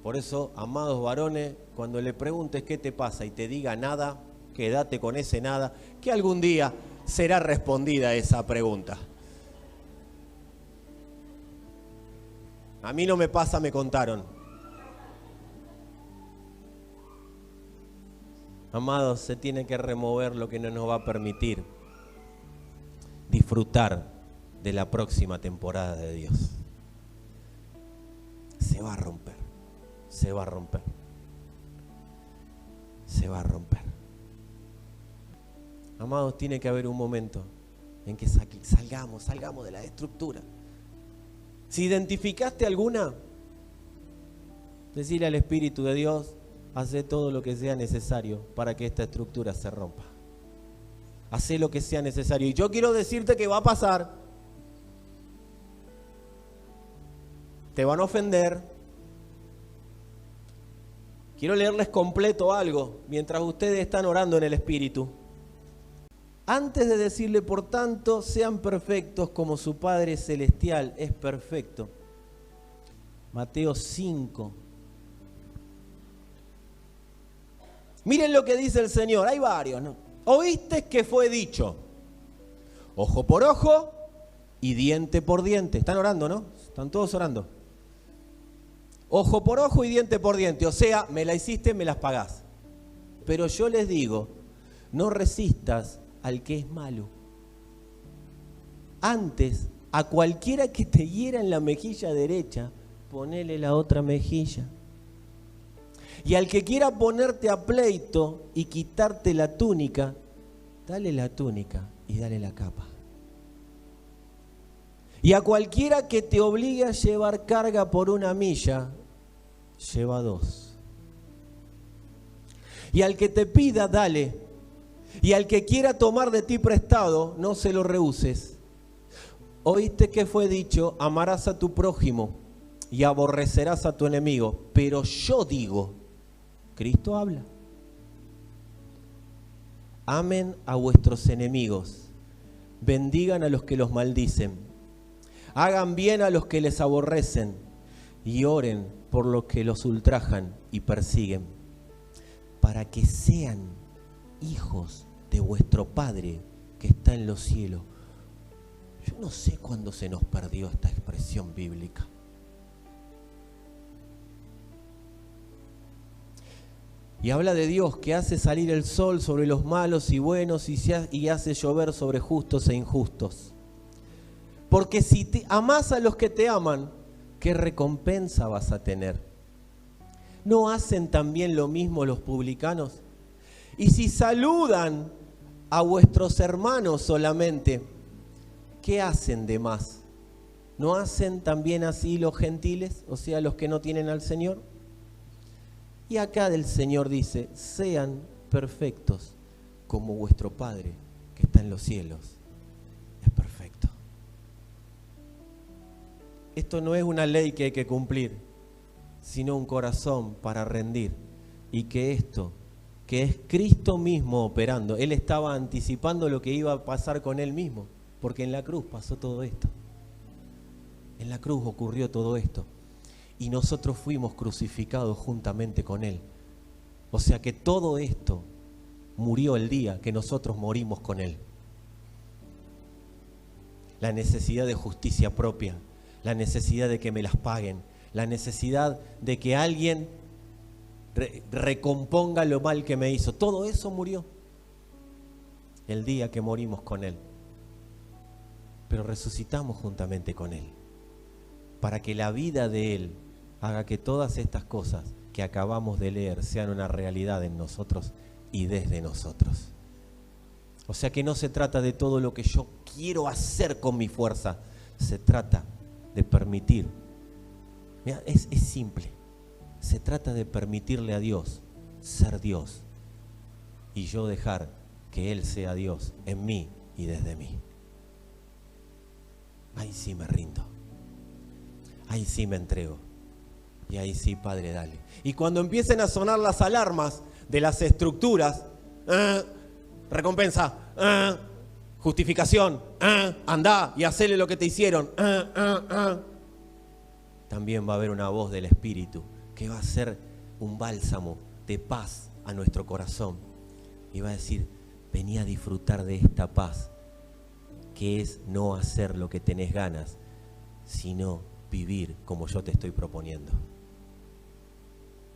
Por eso, amados varones, cuando le preguntes qué te pasa y te diga nada, quédate con ese nada, que algún día será respondida esa pregunta. A mí no me pasa, me contaron. Amados, se tiene que remover lo que no nos va a permitir disfrutar de la próxima temporada de Dios. Se va a romper, se va a romper, se va a romper. Amados, tiene que haber un momento en que salgamos de la estructura. Si identificaste alguna, decile al Espíritu de Dios, hace todo lo que sea necesario para que esta estructura se rompa. Hace lo que sea necesario. Y yo quiero decirte que va a pasar. Te van a ofender. Quiero leerles completo algo mientras ustedes están orando en el Espíritu. Antes de decirle, por tanto, sean perfectos como su Padre Celestial es perfecto. Mateo 5. Miren lo que dice el Señor, hay varios, ¿no? Oíste que fue dicho, ojo por ojo y diente por diente. Están orando, ¿no? Están todos orando. Ojo por ojo y diente por diente. O sea, me la hiciste, me las pagás. Pero yo les digo, no resistas al que es malo. Antes, a cualquiera que te hiera en la mejilla derecha, ponele la otra mejilla. Y al que quiera ponerte a pleito y quitarte la túnica, dale la túnica y dale la capa. Y a cualquiera que te obligue a llevar carga por 1 milla, lleva 2. Y al que te pida, dale. Y al que quiera tomar de ti prestado, no se lo rehuses. Oíste que fue dicho, amarás a tu prójimo y aborrecerás a tu enemigo. Pero yo digo, Cristo habla, amen a vuestros enemigos, bendigan a los que los maldicen, hagan bien a los que les aborrecen y oren por los que los ultrajan y persiguen, para que sean hijos de vuestro Padre que está en los cielos. Yo no sé cuándo se nos perdió esta expresión bíblica. Y habla de Dios que hace salir el sol sobre los malos y buenos y hace llover sobre justos e injustos. Porque si amás a los que te aman, ¿qué recompensa vas a tener? ¿No hacen también lo mismo los publicanos? Y si saludan a vuestros hermanos solamente, ¿qué hacen de más? ¿No hacen también así los gentiles, o sea, los que no tienen al Señor? Y acá del Señor dice, sean perfectos como vuestro Padre que está en los cielos es perfecto. Esto no es una ley que hay que cumplir, sino un corazón para rendir. Y que esto, que es Cristo mismo operando, Él estaba anticipando lo que iba a pasar con Él mismo, porque en la cruz pasó todo esto. En la cruz ocurrió todo esto. Y nosotros fuimos crucificados juntamente con Él. O sea que todo esto murió el día que nosotros morimos con Él. la necesidad de justicia propia, la necesidad de que me las paguen, la necesidad de que alguien recomponga lo mal que me hizo. Todo eso murió el día que morimos con Él. Pero resucitamos juntamente con Él, para que la vida de Él haga que todas estas cosas que acabamos de leer sean una realidad en nosotros y desde nosotros. O sea que no se trata de todo lo que yo quiero hacer con mi fuerza, se trata de permitir. Mira, es simple, se trata de permitirle a Dios ser Dios y yo dejar que Él sea Dios en mí y desde mí. Ahí sí me rindo, ahí sí me entrego y ahí sí, Padre, dale. Y cuando empiecen a sonar las alarmas de las estructuras, recompensa, justificación, andá y hacele lo que te hicieron, también va a haber una voz del Espíritu que va a ser un bálsamo de paz a nuestro corazón y va a decir: vení a disfrutar de esta paz, que es no hacer lo que tenés ganas, sino vivir como yo te estoy proponiendo.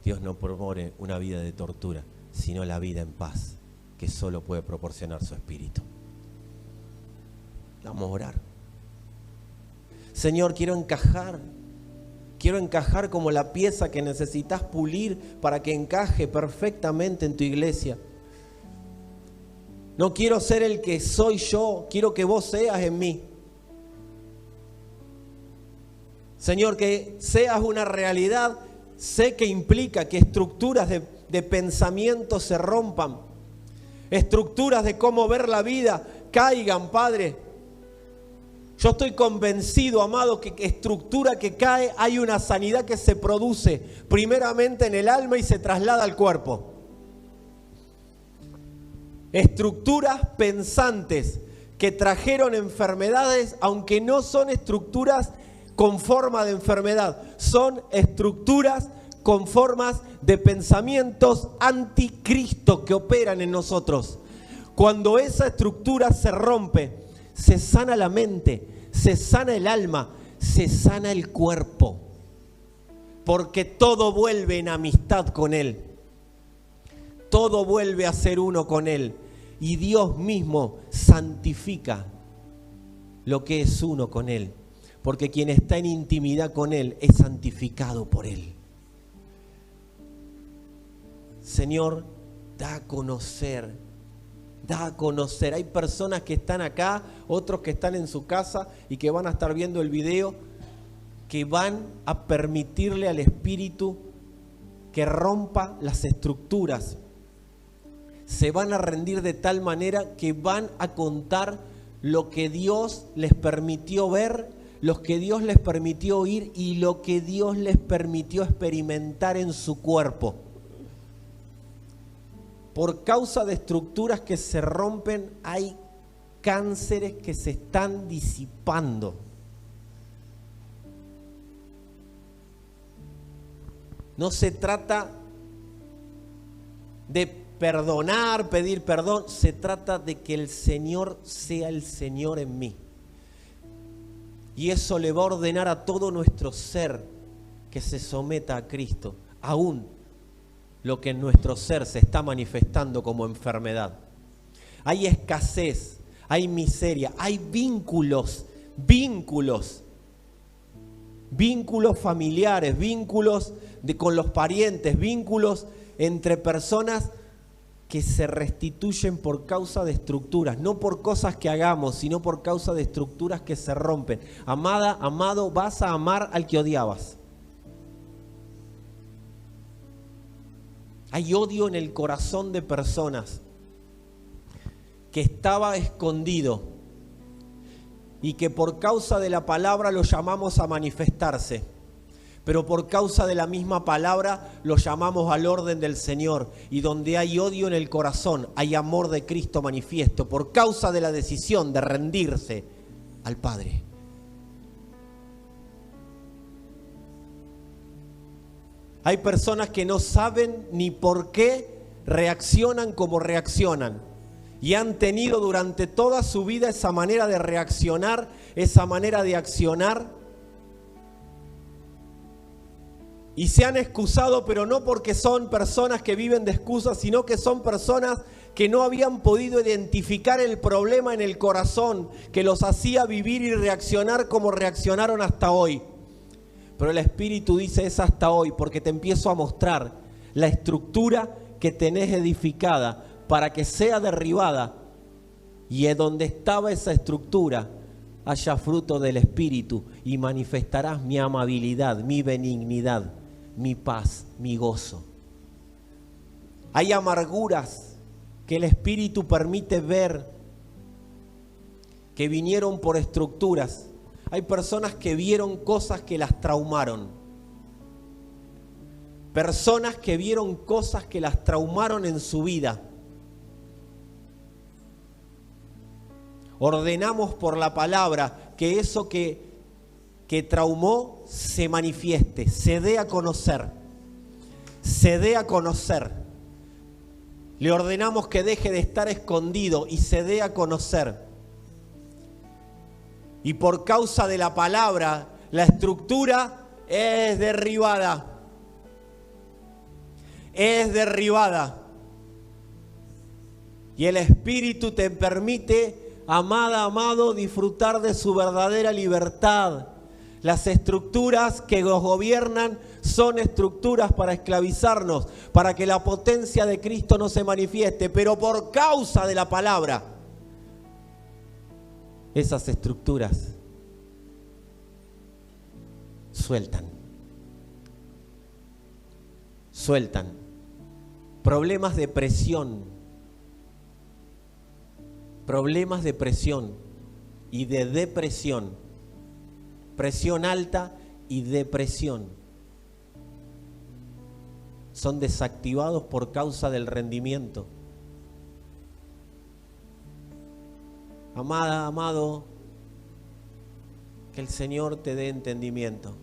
Dios no propone una vida de tortura, sino la vida en paz, que solo puede proporcionar su Espíritu. Vamos a orar. Señor, quiero encajar como la pieza que necesitas pulir para que encaje perfectamente en tu iglesia. No quiero ser el que soy yo, quiero que vos seas en mí. Señor, que seas una realidad, sé que implica que estructuras de pensamiento se rompan, estructuras de cómo ver la vida caigan, Padre. Yo estoy convencido, amado, que estructura que cae, hay una sanidad que se produce primeramente en el alma y se traslada al cuerpo. Estructuras pensantes que trajeron enfermedades, aunque no son estructuras con forma de enfermedad, son estructuras con formas de pensamientos anticristo que operan en nosotros. Cuando esa estructura se rompe, se sana la mente, se sana el alma, se sana el cuerpo, porque todo vuelve en amistad con Él, todo vuelve a ser uno con Él. Y Dios mismo santifica lo que es uno con Él, porque quien está en intimidad con Él es santificado por Él. Señor, da a conocer. Hay personas que están acá, otros que están en su casa y que van a estar viendo el video, que van a permitirle al Espíritu que rompa las estructuras. Se van a rendir de tal manera que van a contar lo que Dios les permitió ver, lo que Dios les permitió oír y lo que Dios les permitió experimentar en su cuerpo. Por causa de estructuras que se rompen, hay cánceres que se están disipando. No se trata de perdonar, pedir perdón, se trata de que el Señor sea el Señor en mí. Y eso le va a ordenar a todo nuestro ser que se someta a Cristo, aún lo que en nuestro ser se está manifestando como enfermedad. Hay escasez, hay miseria, hay vínculos familiares, vínculos con los parientes, vínculos entre personas que se restituyen por causa de estructuras, no por cosas que hagamos, sino por causa de estructuras que se rompen. Amada, amado, vas a amar al que odiabas. Hay odio en el corazón de personas que estaba escondido y que por causa de la palabra lo llamamos a manifestarse, pero por causa de la misma palabra lo llamamos al orden del Señor. Y donde hay odio en el corazón, hay amor de Cristo manifiesto por causa de la decisión de rendirse al Padre. Hay personas que no saben ni por qué reaccionan como reaccionan. y han tenido durante toda su vida esa manera de reaccionar, esa manera de accionar. Y se han excusado, pero no porque son personas que viven de excusas, sino que son personas que no habían podido identificar el problema en el corazón que los hacía vivir y reaccionar como reaccionaron hasta hoy. Pero el Espíritu dice: es hasta hoy, porque te empiezo a mostrar la estructura que tenés edificada para que sea derribada, y en donde estaba esa estructura haya fruto del Espíritu, y manifestarás mi amabilidad, mi benignidad, mi paz, mi gozo. Hay amarguras que el Espíritu permite ver, que vinieron por estructuras. Hay personas que vieron cosas que las traumaron. Personas que vieron cosas que las traumaron en su vida. Ordenamos por la palabra que eso que traumó se manifieste, se dé a conocer. Se dé a conocer. Le ordenamos que deje de estar escondido y se dé a conocer. Y por causa de la palabra, la estructura es derribada. Es derribada. Y el Espíritu te permite, amada, amado, disfrutar de su verdadera libertad. Las estructuras que nos gobiernan son estructuras para esclavizarnos, para que la potencia de Cristo no se manifieste, pero por causa de la palabra, esas estructuras sueltan. Problemas de presión y de depresión, presión alta y depresión, son desactivados por causa del rendimiento. Amada, amado, que el Señor te dé entendimiento.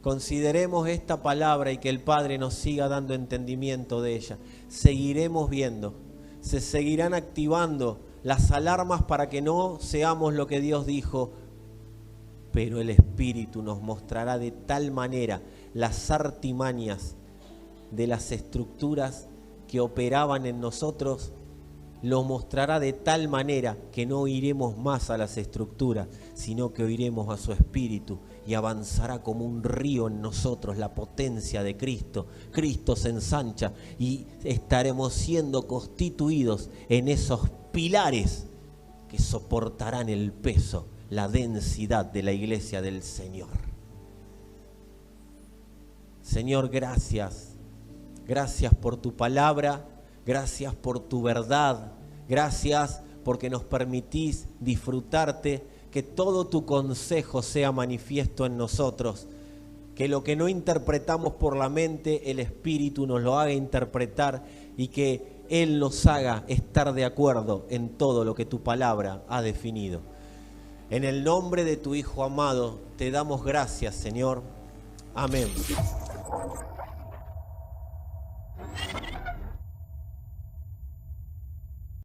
Consideremos esta palabra y que el Padre nos siga dando entendimiento de ella. Seguiremos viendo, se seguirán activando las alarmas para que no seamos lo que Dios dijo, pero el Espíritu nos mostrará de tal manera las artimañas de las estructuras que operaban en nosotros, lo mostrará de tal manera que no oiremos más a las estructuras, sino que oiremos a su Espíritu, y avanzará como un río en nosotros la potencia de Cristo. Cristo se ensancha y estaremos siendo constituidos en esos pilares que soportarán el peso, la densidad de la iglesia del Señor. Señor, gracias. Gracias por tu palabra, gracias por tu verdad, gracias porque nos permitís disfrutarte, que todo tu consejo sea manifiesto en nosotros, que lo que no interpretamos por la mente, el Espíritu nos lo haga interpretar y que Él nos haga estar de acuerdo en todo lo que tu palabra ha definido. En el nombre de tu Hijo amado, te damos gracias, Señor. Amén.